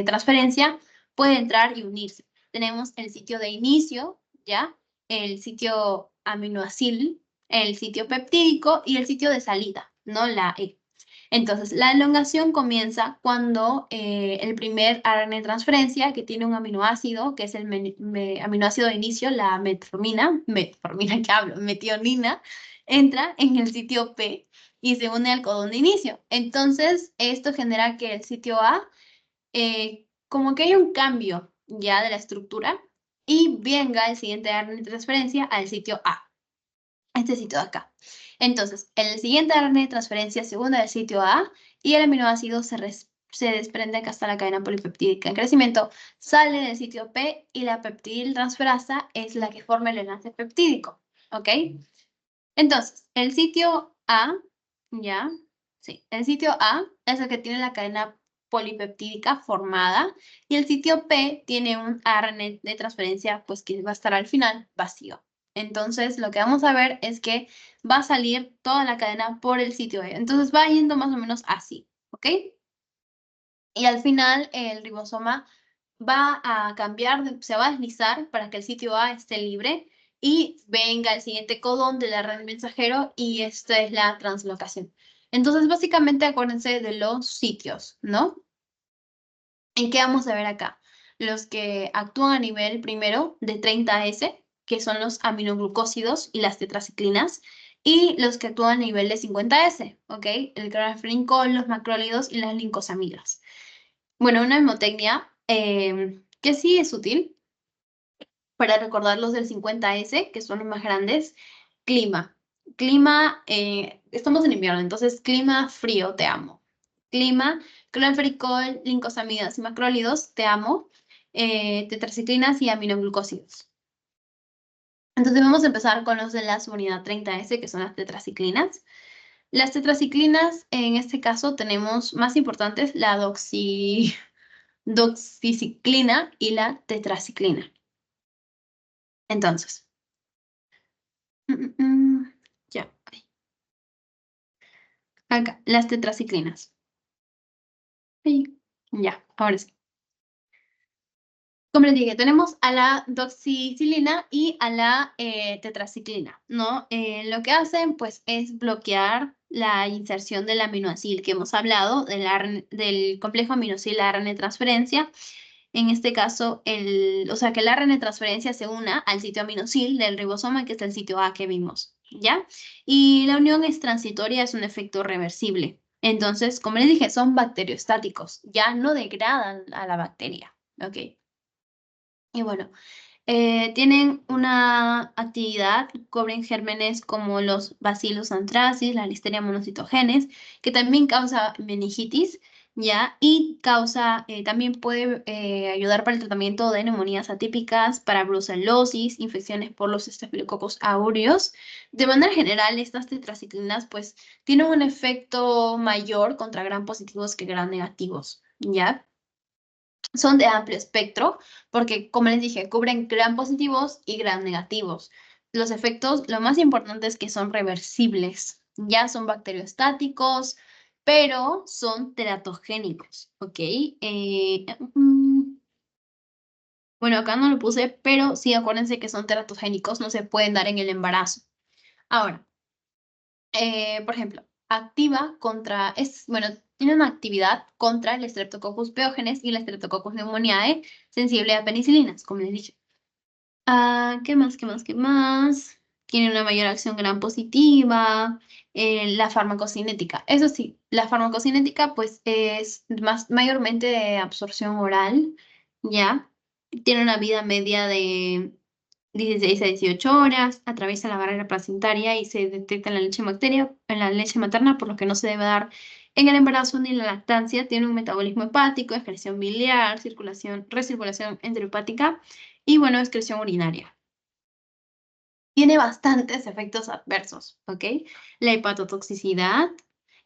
A: transferencia puede entrar y unirse. Tenemos el sitio de inicio, ¿ya? El sitio aminoacil, el sitio peptídico y el sitio de salida, ¿no? La E. Entonces, la elongación comienza cuando el primer ARN transferencia, que tiene un aminoácido, que es el aminoácido de inicio, la metformina, ¿qué hablo? Metionina, entra en el sitio P y se une al codón de inicio. Entonces, esto genera que el sitio A, como que hay un cambio ya de la estructura y venga el siguiente ARN de transferencia al sitio A. Este sitio de acá. Entonces, el siguiente ARN de transferencia se une al sitio A y el aminoácido se desprende acá hasta la cadena polipeptídica en crecimiento, sale del sitio P y la peptidiltransferasa es la que forma el enlace peptídico, ¿ok? Entonces, el sitio A, ¿ya? Sí, el sitio A es el que tiene la cadena polipeptídica formada y el sitio P tiene un ARN de transferencia, pues que va a estar al final vacío. Entonces, lo que vamos a ver es que va a salir toda la cadena por el sitio E. Entonces, va yendo más o menos así, ¿ok? Y al final, el ribosoma va a cambiar, se va a deslizar para que el sitio A esté libre y venga el siguiente codón de la red mensajero y esta es la translocación. Entonces, básicamente, acuérdense de los sitios, ¿no? ¿En qué vamos a ver acá? Los que actúan a nivel primero de 30S, que son los aminoglucósidos y las tetraciclinas, y los que actúan a nivel de 50S, ¿ok? El clorafenicol, los macrólidos y las lincosamidas. Bueno, una mnemotecnia que sí es útil para recordar los del 50S, que son los más grandes. Clima. Clima, estamos en invierno, entonces clima frío, te amo. Clima, clorafenicol, lincosamidas y macrólidos, te amo. Tetraciclinas y aminoglucósidos. Entonces vamos a empezar con los de la subunidad 30S, que son las tetraciclinas. Las tetraciclinas, en este caso, tenemos más importantes la doxiciclina y la tetraciclina. Entonces, ya, acá, las tetraciclinas. Ay, ya, ahora sí. Como les dije, tenemos a la doxicilina y a la tetraciclina, ¿no? Lo que hacen, pues, es bloquear la inserción del aminoácido que hemos hablado, del complejo aminoácido ARN transferencia. En este caso, o sea, que el ARN transferencia se una al sitio aminosil del ribosoma, que es el sitio A que vimos, ¿ya? Y la unión es transitoria, es un efecto reversible. Entonces, como les dije, son bacteriostáticos, ya no degradan a la bacteria, ¿ok? Y bueno, tienen una actividad, cubren gérmenes como los Bacillus anthracis, la Listeria monocitogenes, que también causa meningitis, ¿ya? Y causa, también puede ayudar para el tratamiento de neumonías atípicas, para brucelosis, infecciones por los Staphylococcus aureus. De manera general, estas tetraciclinas, pues, tienen un efecto mayor contra gram positivos que gram negativos, ¿ya? Son de amplio espectro porque, como les dije, cubren gram positivos y gram negativos. Los efectos, lo más importante es que son reversibles. Ya son bacteriostáticos, pero son teratogénicos, ¿ok? Bueno, acá no lo puse, pero sí acuérdense que son teratogénicos, no se pueden dar en el embarazo. Ahora, por ejemplo, bueno, tiene una actividad contra el Streptococcus pyogenes y el Streptococcus pneumoniae sensible a penicilinas, como les dije. ¿Qué más, qué más, qué más? Tiene una mayor acción gram positiva, la farmacocinética. Eso sí, la farmacocinética pues es mayormente de absorción oral, ¿ya? Tiene una vida media de 16 a 18 horas, atraviesa la barrera placentaria y se detecta en la leche materna, por lo que no se debe dar en el embarazo ni en la lactancia. Tiene un metabolismo hepático, excreción biliar, recirculación enterohepática y, bueno, excreción urinaria. Tiene bastantes efectos adversos, ¿ok? La hepatotoxicidad,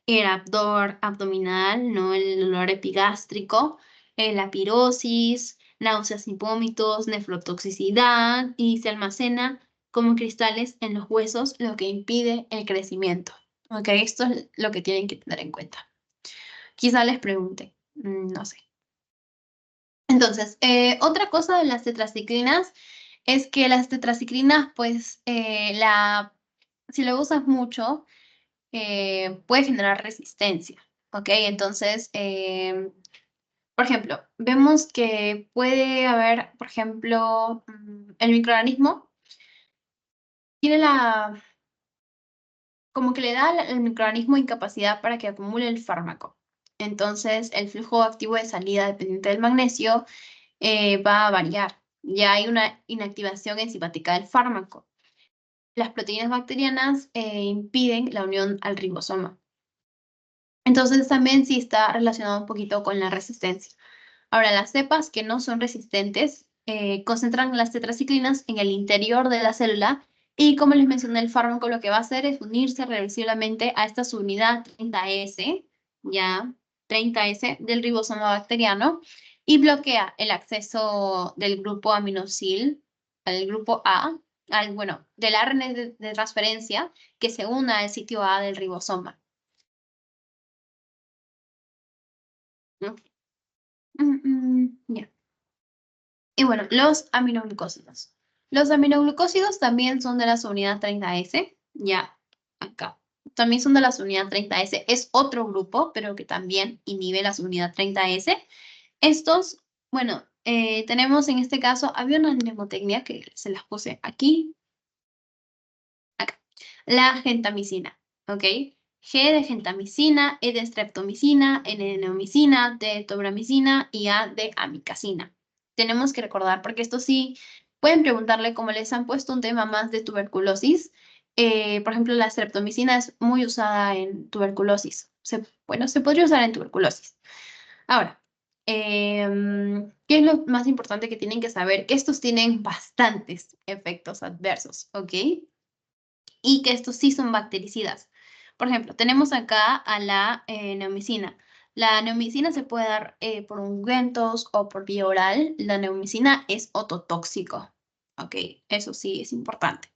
A: el ardor abdominal, ¿no? El dolor epigástrico, la pirosis, náuseas y vómitos, nefrotoxicidad y se almacena como cristales en los huesos, lo que impide el crecimiento, ¿ok? Esto es lo que tienen que tener en cuenta. Quizá les pregunte, no sé. Entonces, otra cosa de las tetraciclinas es que las tetraciclinas, pues, si lo usas mucho, puede generar resistencia, ¿ok? Entonces, por ejemplo, vemos que puede haber, por ejemplo, el microorganismo tiene como que le da al microorganismo incapacidad para que acumule el fármaco. Entonces, el flujo activo de salida dependiente del magnesio va a variar. Ya hay una inactivación enzimática del fármaco. Las proteínas bacterianas impiden la unión al ribosoma. Entonces también sí está relacionado un poquito con la resistencia. Ahora, las cepas que no son resistentes concentran las tetraciclinas en el interior de la célula y, como les mencioné, el fármaco lo que va a hacer es unirse reversiblemente a esta subunidad 30S, ya 30S del ribosoma bacteriano y bloquea el acceso del grupo aminosil al grupo A, bueno, del ARN de transferencia que se una al sitio A del ribosoma, ¿no? Ya. Y bueno, los aminoglucósidos. Los aminoglucósidos también son de la subunidad 30S, ya acá. También son de la subunidad 30S. Es otro grupo, pero que también inhibe la subunidad 30S. Estos, bueno, tenemos en este caso, había una mnemotecnia que se las puse aquí, acá. La gentamicina, ¿ok? G de gentamicina, E de streptomicina, N de neomicina, T de tobramicina y A de amicacina. Tenemos que recordar, porque esto sí, pueden preguntarle, como les han puesto un tema más de tuberculosis. Por ejemplo, la streptomicina es muy usada en tuberculosis. Bueno, se podría usar en tuberculosis. Ahora, ¿qué es lo más importante que tienen que saber? Que estos tienen bastantes efectos adversos, ¿ok? Y que estos sí son bactericidas. Por ejemplo, tenemos acá a la neomicina. La neomicina se puede dar por ungüentos o por vía oral. La neomicina es ototóxico. Ok, eso sí es importante.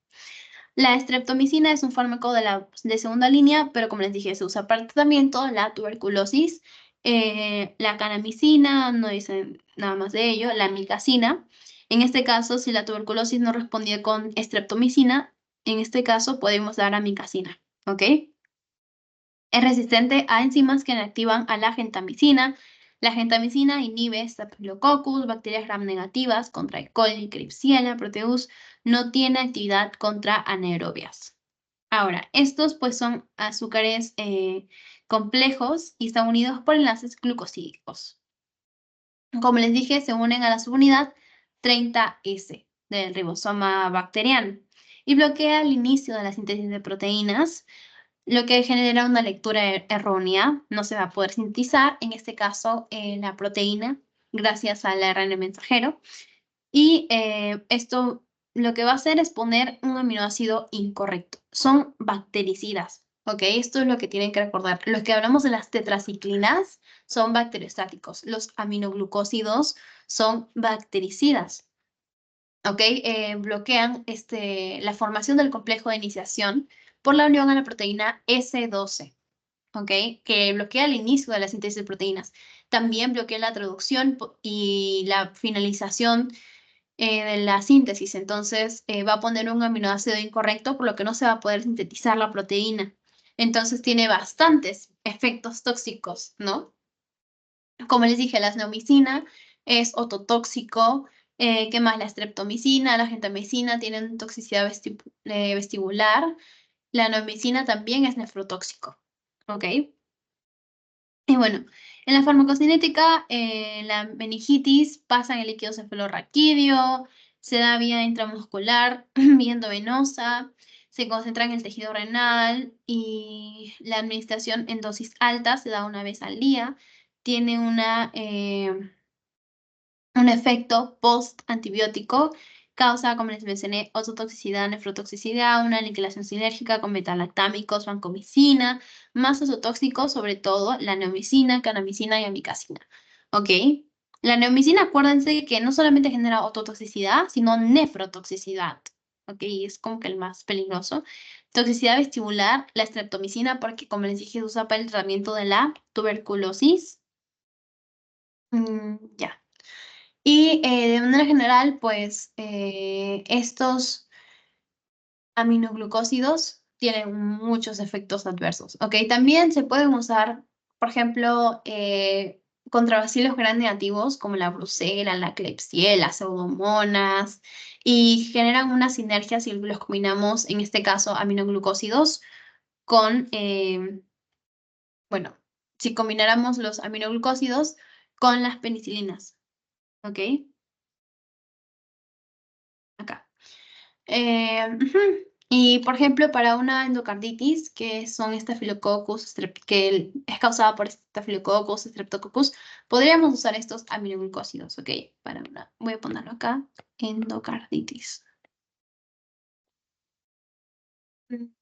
A: La streptomicina es un fármaco de segunda línea, pero como les dije, se usa para el tratamiento, la tuberculosis. La canamicina, no dicen nada más de ello. La amicacina. En este caso, si la tuberculosis no respondía con streptomicina, en este caso podemos dar amicacina, ¿ok? Es resistente a enzimas que inactivan a la gentamicina. La gentamicina inhibe Staphylococcus, bacterias gram negativas contra E. coli, Klebsiella, Proteus. No tiene actividad contra anaerobias. Ahora, estos pues son azúcares complejos y están unidos por enlaces glucosídicos. Como les dije, se unen a la subunidad 30S del ribosoma bacteriano y bloquea el inicio de la síntesis de proteínas, lo que genera una lectura errónea. No se va a poder sintetizar, en este caso, la proteína gracias al ARN mensajero. Y esto lo que va a hacer es poner un aminoácido incorrecto. Son bactericidas, ¿ok? Esto es lo que tienen que recordar. Los que hablamos de las tetraciclinas son bacteriostáticos. Los aminoglucósidos son bactericidas, ¿ok? Bloquean la formación del complejo de iniciación por la unión a la proteína S12, ¿ok? Que bloquea el inicio de la síntesis de proteínas. También bloquea la traducción y la finalización de la síntesis. Entonces, va a poner un aminoácido incorrecto, por lo que no se va a poder sintetizar la proteína. Entonces, tiene bastantes efectos tóxicos, ¿no? Como les dije, la neomicina es ototóxico. ¿Qué más? La streptomicina, la gentamicina tienen toxicidad vestibular. La neomicina también es nefrotóxico, ¿ok? Y bueno, en la farmacocinética, la meningitis pasa en el líquido cefalorraquídeo, se da vía intramuscular, vía endovenosa, se concentra en el tejido renal y la administración en dosis altas se da una vez al día. Tiene un efecto post-antibiótico, causa, como les mencioné, ototoxicidad, nefrotoxicidad, una aniquilación sinérgica con metalactámicos, vancomicina, más ototóxicos, sobre todo la neomicina, kanamicina y amikacina. ¿Ok? La neomicina, acuérdense que no solamente genera ototoxicidad, sino nefrotoxicidad. ¿Ok? Es como que el más peligroso. Toxicidad vestibular, la streptomicina, porque como les dije, se usa para el tratamiento de la tuberculosis. Ya. Y de manera general, pues estos aminoglucósidos tienen muchos efectos adversos, ¿ok? También se pueden usar, por ejemplo, contra bacilos gram negativos como la brucela, la Klebsiella, pseudomonas, y generan una sinergia si los combinamos, en este caso, aminoglucósidos con, bueno, si combináramos los aminoglucósidos con las penicilinas, ¿ok? Acá. Ujú. Y, por ejemplo, para una endocarditis, que son Staphylococcus, que es causada por Staphylococcus, Streptococcus, podríamos usar estos aminoglucósidos, ¿ok? Voy a ponerlo acá, endocarditis.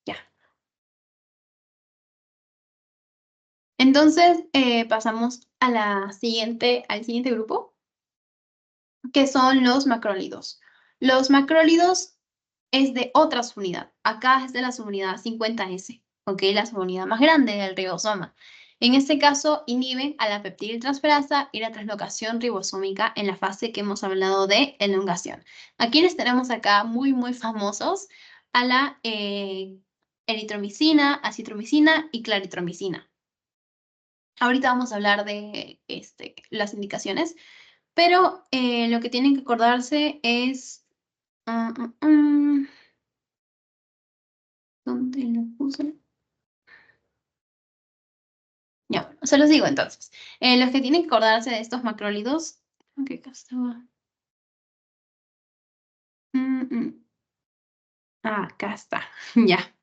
A: Ya. Entonces, pasamos a al siguiente grupo, que son los macrólidos. Los macrólidos es de otra subunidad. Acá es de la subunidad 50S, ¿ok? La subunidad más grande del ribosoma. En este caso, inhiben a la peptidiltransferasa y la translocación ribosómica en la fase que hemos hablado de elongación. ¿A quienes tenemos acá muy famosos? A la eritromicina, acitromicina y claritromicina. Ahorita vamos a hablar de las indicaciones, pero lo que tienen que acordarse es... ¿Dónde lo puse? Ya, bueno, se los digo entonces. Los que tienen que acordarse de estos macrólidos... Ok, acá estaba. Mm, mm. Acá está, ya.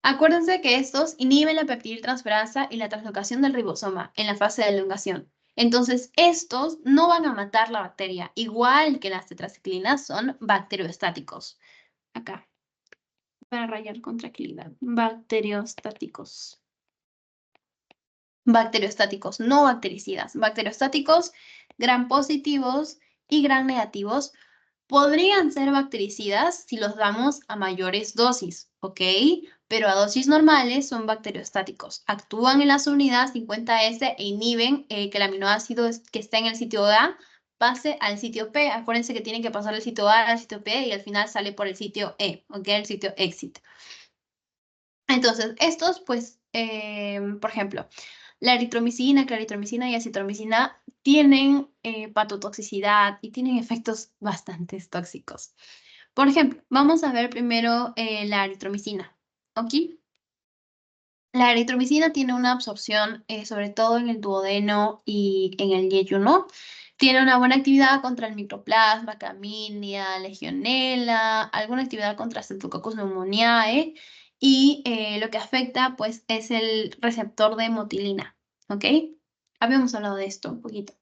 A: Acuérdense que estos inhiben la peptidiltransferasa y la translocación del ribosoma en la fase de elongación. Entonces, estos no van a matar la bacteria, igual que las tetraciclinas son bacteriostáticos. Acá, para rayar con tranquilidad. Bacteriostáticos. Bacteriostáticos, no bactericidas. Bacteriostáticos, gram positivos y gram negativos podrían ser bactericidas si los damos a mayores dosis, ¿ok? Pero a dosis normales son bacteriostáticos. Actúan en la subunidad 50S e inhiben que el aminoácido que está en el sitio A pase al sitio P. Acuérdense que tienen que pasar del sitio A al sitio P y al final sale por el sitio E, ¿ok? El sitio exit. Entonces, estos, pues, por ejemplo, la eritromicina, claritromicina y acitromicina tienen patotoxicidad y tienen efectos bastante tóxicos. Por ejemplo, vamos a ver primero la eritromicina, ¿ok? La eritromicina tiene una absorción, sobre todo en el duodeno y en el yeyuno. Tiene una buena actividad contra el microplasma, Camindia, Legionella, alguna actividad contra Streptococcus pneumoniae y lo que afecta pues es el receptor de motilina, ¿ok? Habíamos hablado de esto un poquito.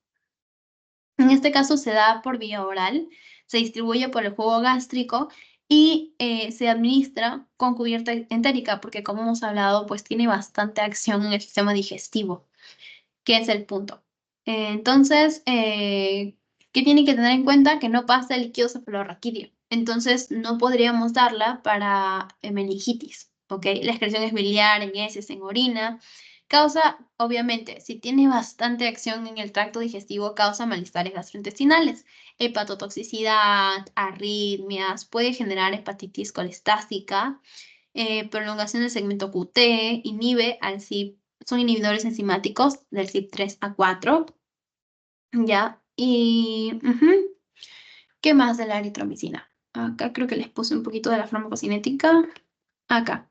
A: En este caso se da por vía oral, se distribuye por el jugo gástrico y se administra con cubierta entérica porque como hemos hablado pues tiene bastante acción en el sistema digestivo, que es el punto. Entonces, ¿qué tienen que tener en cuenta? Que no pasa el líquido cefalorraquídeo. Entonces, no podríamos darla para meningitis, ¿ok? La excreción es biliar, en heces, en orina. Causa, obviamente, si tiene bastante acción en el tracto digestivo, causa malestares gastrointestinales, hepatotoxicidad, arritmias, puede generar hepatitis colestática, prolongación del segmento QT, inhibe al CYP, son inhibidores enzimáticos del CYP3 a 4, ¿ya? Y, ¿qué más de la eritromicina? Acá creo que les puse un poquito de la farmacocinética. Acá.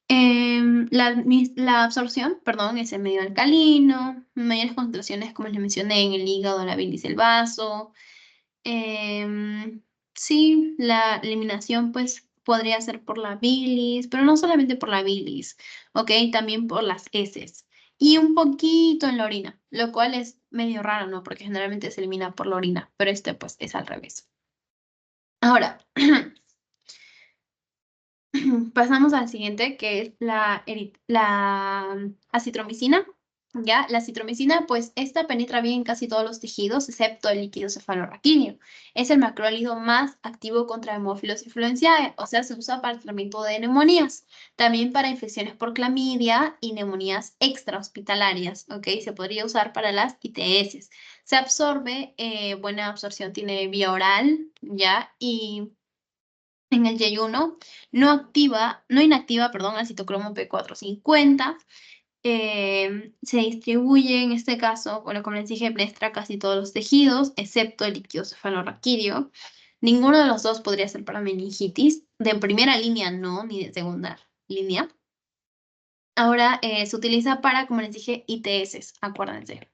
A: La absorción, perdón, es en medio alcalino, mayores concentraciones, como les mencioné, en el hígado, la bilis y el vaso. Sí, la eliminación pues podría ser por la bilis, pero no solamente por la bilis, ¿ok? También por las heces y un poquito en la orina, lo cual es medio raro, ¿no? Porque generalmente se elimina por la orina, pero este pues es al revés. Ahora, pasamos al siguiente, que es la acitromicina. Ya, la citromicina, pues esta penetra bien en casi todos los tejidos, excepto el líquido cefalorraquídeo. Es el macrólido más activo contra hemófilos influenzae, o sea, se usa para el tratamiento de neumonías, también para infecciones por clamidia y neumonías extrahospitalarias, ¿ok? Se podría usar para las ITS. Se absorbe, buena absorción, tiene vía oral, ¿ya? Y en el yeyuno no inactiva, perdón, al citocromo P450. Se distribuye en este caso, bueno, como les dije, penetra casi todos los tejidos, excepto el líquido cefalorraquídeo. Ninguno de los dos podría ser para meningitis. De primera línea no, ni de segunda línea. Ahora se utiliza para, como les dije, ITS, acuérdense.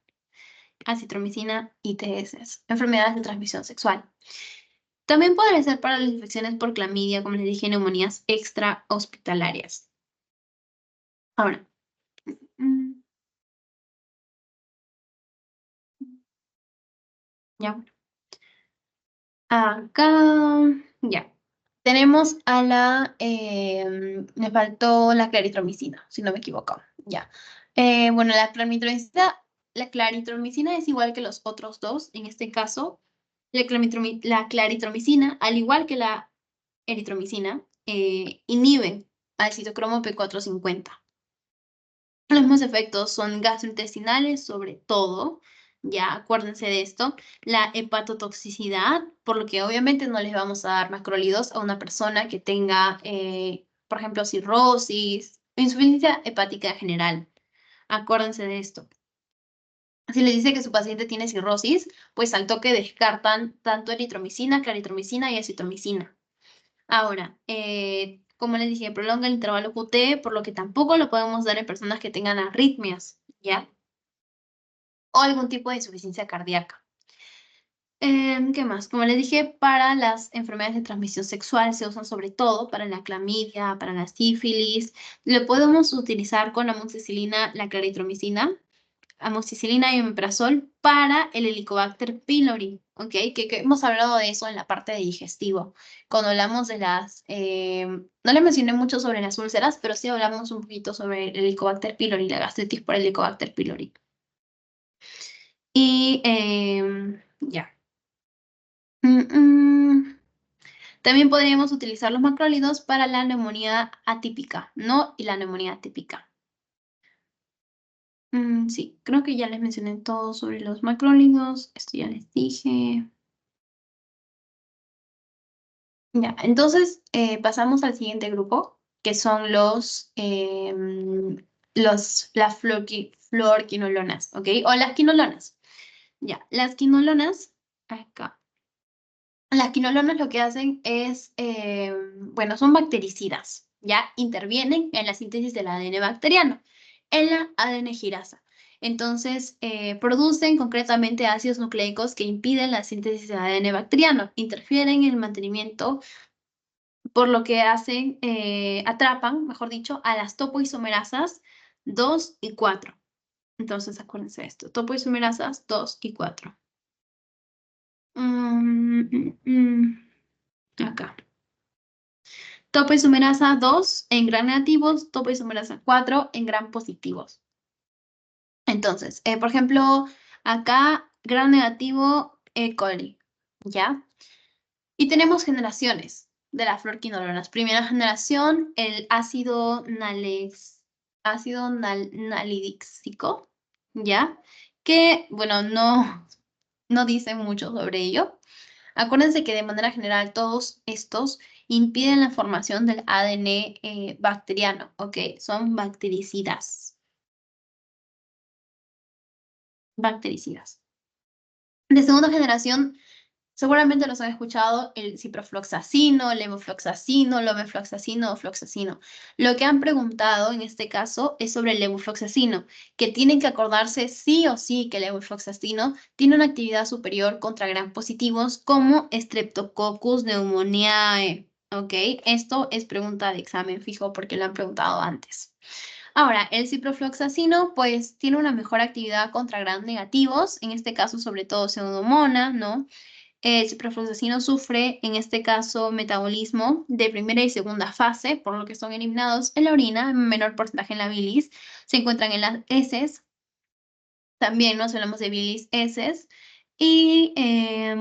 A: Acitromicina, ITS, enfermedades de transmisión sexual. También podría ser para las infecciones por clamidia, como les dije, neumonías extrahospitalarias. Ahora, mm, ya. Acá, ya. Tenemos a me faltó la claritromicina, si no me equivoco. Ya. Bueno, la claritromicina es igual que los otros dos. En este caso, la claritromicina, al igual que la eritromicina, inhibe al citocromo P450. Los mismos efectos son gastrointestinales, sobre todo, ya acuérdense de esto, la hepatotoxicidad, por lo que obviamente no les vamos a dar macrólidos a una persona que tenga, por ejemplo, cirrosis, insuficiencia hepática en general. Acuérdense de esto. Si les dice que su paciente tiene cirrosis, pues al toque descartan tanto eritromicina, claritromicina y acitromicina. Ahora, como les dije, prolonga el intervalo QT, por lo que tampoco lo podemos dar en personas que tengan arritmias, ¿ya? O algún tipo de insuficiencia cardíaca. ¿Qué más? Como les dije, para las enfermedades de transmisión sexual se usan sobre todo para la clamidia, para la sífilis. Lo podemos utilizar con amoxicilina, la claritromicina, amoxicilina y omeprazol para el Helicobacter pylori, ¿ok? Que hemos hablado de eso en la parte de digestivo. Cuando hablamos de no le mencioné mucho sobre las úlceras, pero sí hablamos un poquito sobre el Helicobacter pylori, la gastritis por Helicobacter pylori. Y ya. También podríamos utilizar los macrólidos para la neumonía atípica, ¿no? Y la neumonía típica. Sí, creo que ya les mencioné todo sobre los macrólidos. Esto ya les dije. Ya, entonces pasamos al siguiente grupo, que son las fluorquinolonas, ¿ok? O las quinolonas. Ya, las quinolonas, acá. Las quinolonas lo que hacen es, bueno, son bactericidas, ya intervienen en la síntesis del ADN bacteriano, en la ADN girasa. Entonces, producen concretamente ácidos nucleicos que impiden la síntesis del ADN bacteriano, interfieren en el mantenimiento, por lo que hacen, atrapan, mejor dicho, a las topoisomerasas 2 y 4. Entonces, acuérdense de esto, topoisomerasas 2 y 4. Acá. Topoisomerasa 2 en gran negativos, topoisomerasa 4 en gran positivos. Entonces, por ejemplo, acá gran negativo E. coli, ¿ya? Y tenemos generaciones de la fluorquinolonas. Primera generación, el ácido nalidíxico, ¿ya? Que, bueno, no dicen mucho sobre ello. Acuérdense que de manera general todos estos impiden la formación del ADN bacteriano, ¿ok? Son bactericidas. Bactericidas. De segunda generación Seguramente los han escuchado el ciprofloxacino, levofloxacino, lomefloxacino o floxacino. Lo que han preguntado en este caso es sobre el levofloxacino, que tienen que acordarse sí o sí que el levofloxacino tiene una actividad superior contra gram positivos como Streptococcus pneumoniae. ¿Ok? Esto es pregunta de examen fijo porque lo han preguntado antes. Ahora, el ciprofloxacino, pues, tiene una mejor actividad contra gram negativos, en este caso, sobre todo Pseudomonas, ¿no? El ciprofloxacino sufre, en este caso, metabolismo de primera y segunda fase, por lo que son eliminados en la orina, en menor porcentaje en la bilis, se encuentran en las heces, también nos hablamos de bilis, heces, y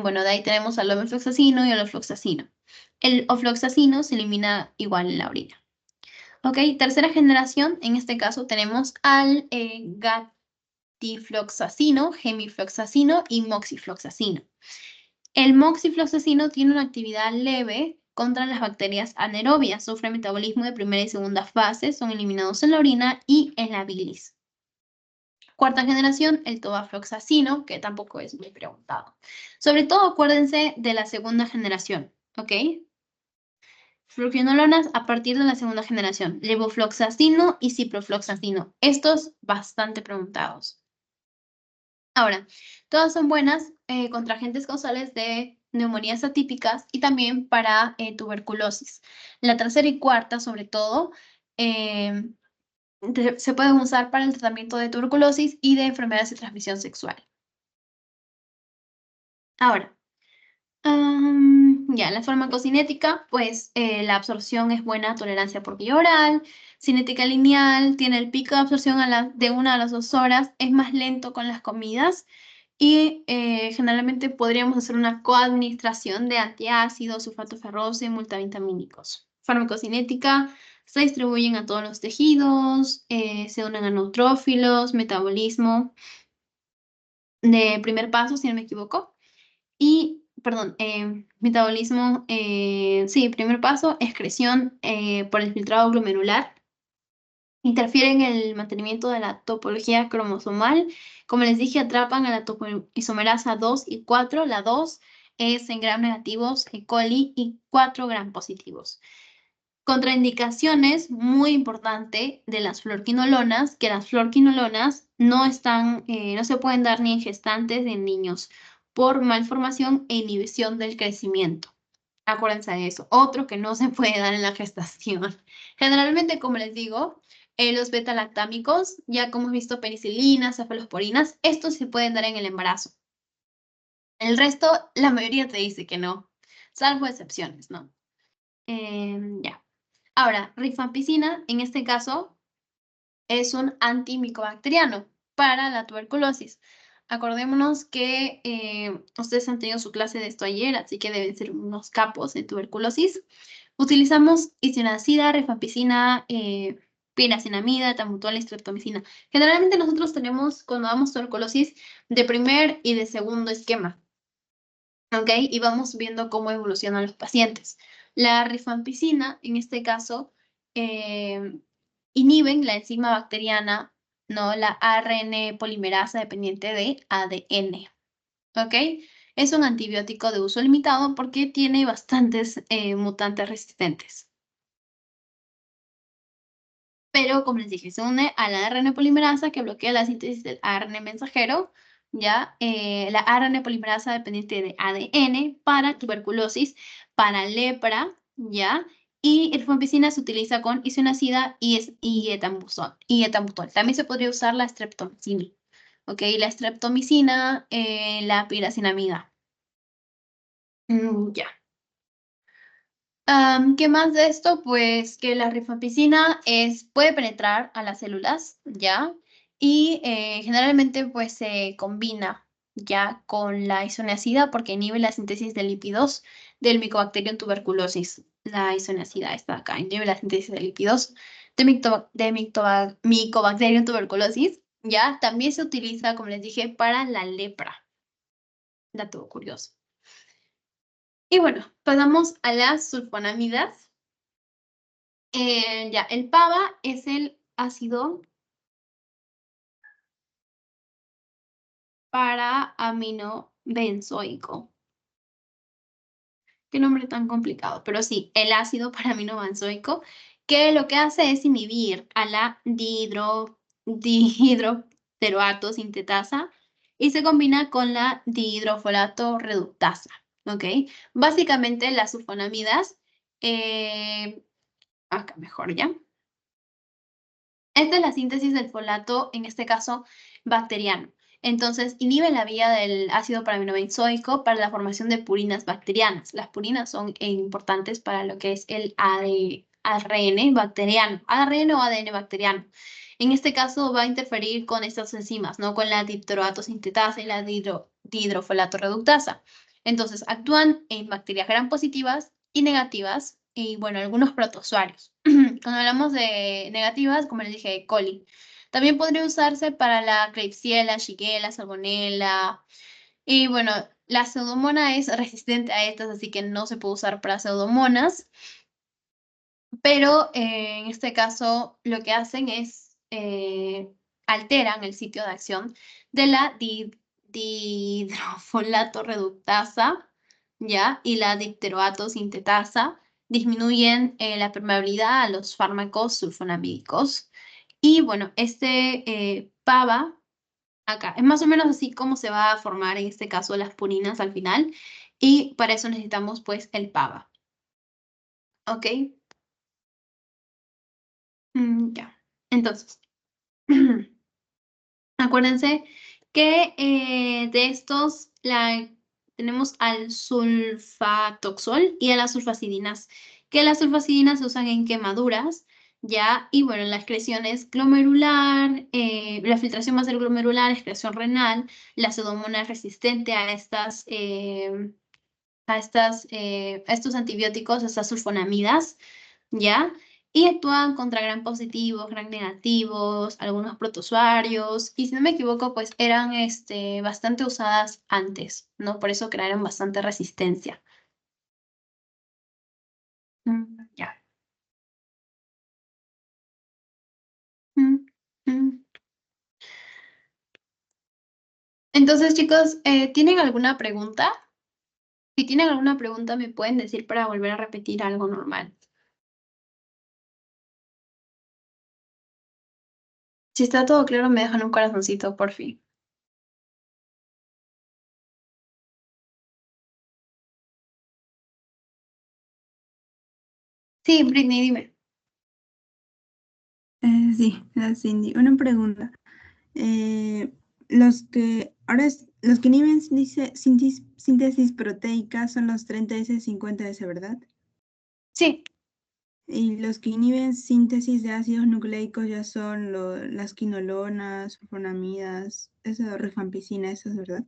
A: bueno, de ahí tenemos al ofloxacino y al ofloxacino. El ofloxacino se elimina igual en la orina. Ok, tercera generación, en este caso tenemos al gatifloxacino, gemifloxacino y moxifloxacino. El moxifloxacino tiene una actividad leve contra las bacterias anaerobias, sufre metabolismo de primera y segunda fase, son eliminados en la orina y en la bilis. Cuarta generación, el tobafloxacino, que tampoco es muy preguntado. Sobre todo acuérdense de la segunda generación, ¿ok? Fluoquinolonas a partir de la segunda generación, levofloxacino y ciprofloxacino. Estos bastante preguntados. Ahora, todas son buenas contra agentes causales de neumonías atípicas y también para tuberculosis. La tercera y cuarta, sobre todo, se pueden usar para el tratamiento de tuberculosis y de enfermedades de transmisión sexual. Ahora, ya, la farmacocinética, pues la absorción es buena, tolerancia por vía oral, cinética lineal, tiene el pico de absorción de 1 a las 2 horas, es más lento con las comidas y generalmente podríamos hacer una coadministración de antiácidos, sulfato ferroso y multivitamínicos. Farmacocinética, se distribuyen a todos los tejidos, se unen a neutrófilos, metabolismo de primer paso, si no me equivoco. Y, perdón, metabolismo, sí, primer paso, excreción por el filtrado glomerular. Interfiere en el mantenimiento de la topología cromosomal. Como les dije, atrapan a la topoisomerasa 2 y 4. La 2 es en gram negativos, E. coli, y 4 gram positivos. Contraindicaciones, muy importante, de las fluorquinolonas, que las fluorquinolonas no se pueden dar ni en gestantes ni en niños por malformación e inhibición del crecimiento. Acuérdense de eso. Otro que no se puede dar en la gestación. Generalmente, como les digo, los beta-lactámicos, ya como hemos visto, penicilinas, cefalosporinas, estos se pueden dar en el embarazo. El resto, la mayoría te dice que no, salvo excepciones, ¿no? Ya. Ahora, rifampicina, en este caso, es un antimicobacteriano para la tuberculosis. Acordémonos que ustedes han tenido su clase de esto ayer, así que deben ser unos capos en tuberculosis. Utilizamos isoniazida, rifampicina, piracinamida, etambutol y streptomicina. Generalmente nosotros tenemos, cuando damos tuberculosis, de primer y de segundo esquema, ¿ok? Y vamos viendo cómo evolucionan los pacientes. La rifampicina, en este caso, inhiben la enzima bacteriana, ¿no? La ARN polimerasa dependiente de ADN, ¿ok? Es un antibiótico de uso limitado porque tiene bastantes mutantes resistentes. Pero, como les dije, se une a la ARN polimerasa que bloquea la síntesis del ARN mensajero, ¿ya? La ARN polimerasa dependiente de ADN para tuberculosis, para lepra, ¿ya? Y rifampicina se utiliza con isoniazida y etambutol. También se podría usar la streptomicina, ¿ok? La streptomicina, la piracinamida. Ya. ¿Qué más de esto? Pues que la rifampicina puede penetrar a las células, ¿ya? Y generalmente pues se combina ya con la isoniazida porque inhibe la síntesis de lípidos del Mycobacterium tuberculosis. La isoniazida está acá, inhibe la síntesis de lípidos de Mycobacterium tuberculosis, ¿ya? También se utiliza, como les dije, para la lepra. Dato curioso. Y bueno, pasamos a las sulfonamidas. Ya, el PABA es el ácido para aminobenzoico. Qué nombre tan complicado. Pero sí, el ácido paraminobenzoico, que lo que hace es inhibir a la dihidroteroato sintetasa y se combina con la dihidrofolato reductasa. ¿Ok? Básicamente las sulfonamidas, acá mejor ya. Esta es la síntesis del folato, en este caso bacteriano. Entonces, inhibe la vía del ácido paraminobenzoico para la formación de purinas bacterianas. Las purinas son importantes para lo que es el ARN bacteriano, ARN o ADN bacteriano. En este caso va a interferir con estas enzimas, ¿no? Con la diptoroato sintetasa y la dihidrofolato reductasa. Entonces, actúan en bacterias gram positivas y negativas y, bueno, algunos protozoarios. Cuando hablamos de negativas, como les dije, E. coli. También podría usarse para la Klebsiella, Shigella, Salmonella. Y bueno, la pseudomona es resistente a estas, así que no se puede usar para pseudomonas. Pero en este caso lo que hacen es alteran el sitio de acción de la dihidrofolato reductasa, ¿ya? Y la dipteroato sintetasa disminuyen la permeabilidad a los fármacos sulfonamídicos. Y bueno, PABA, acá, es más o menos así como se va a formar en este caso las purinas al final. Y para eso necesitamos pues el PABA. ¿Ok? Ya. Entonces, acuérdense que de estos tenemos al sulfatoxol y a las sulfacidinas, que las sulfacidinas se usan en quemaduras, ¿ya? Y bueno, la excreción es glomerular, la filtración va a ser glomerular, excreción renal, la pseudomonas es resistente a estos antibióticos, a estas sulfonamidas, ¿ya? Y actúan contra gram positivos, gram negativos, algunos protozoarios, y si no me equivoco, pues eran bastante usadas antes, ¿no? Por eso crearon bastante resistencia. Ya. Mm, mm. Entonces, chicos, ¿tienen alguna pregunta? Si tienen alguna pregunta, me pueden decir para volver a repetir algo normal. Si está todo claro, me dejan un corazoncito, por fin. Sí, Britney, dime.
B: Sí, la Cindy. Una pregunta. Los que inhiben síntesis proteica son los 30S, 50S, ¿verdad?
A: Sí.
B: Y los que inhiben síntesis de ácidos nucleicos ya son las quinolonas, sulfonamidas, eso, rifampicina, eso es verdad.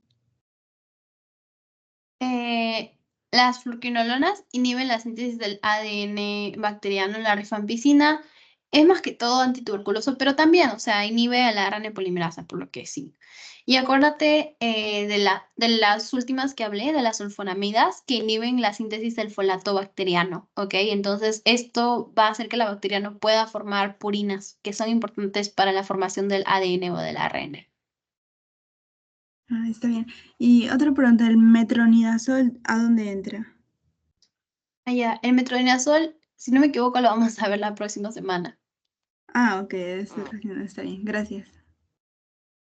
A: Las fluorquinolonas inhiben la síntesis del ADN bacteriano, la rifampicina. Es más que todo antituberculoso, pero también, o sea, inhibe a la RNA polimerasa, por lo que sí. Y acuérdate de las últimas que hablé, de las sulfonamidas, que inhiben la síntesis del folato bacteriano, ¿ok? Entonces, esto va a hacer que la bacteria no pueda formar purinas, que son importantes para la formación del ADN o del ARN.
B: Ah, está bien. Y otra pregunta, ¿el metronidazol a dónde entra?
A: Allá, el metronidazol, si no me equivoco, lo vamos a ver la próxima semana.
B: Ah, ok, está bien, gracias.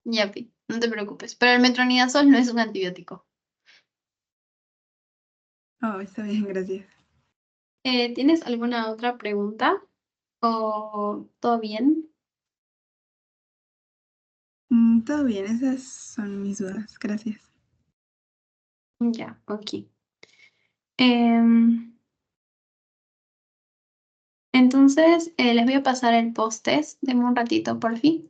A: Yapi, no te preocupes. Pero el metronidazol no es un antibiótico.
B: Oh, está bien, gracias.
A: ¿Tienes alguna otra pregunta? ¿O todo bien?
B: Todo bien, esas son mis dudas, gracias.
A: Ya, ok. Em, entonces, les voy a pasar el post-test. Deme un ratito, por fin.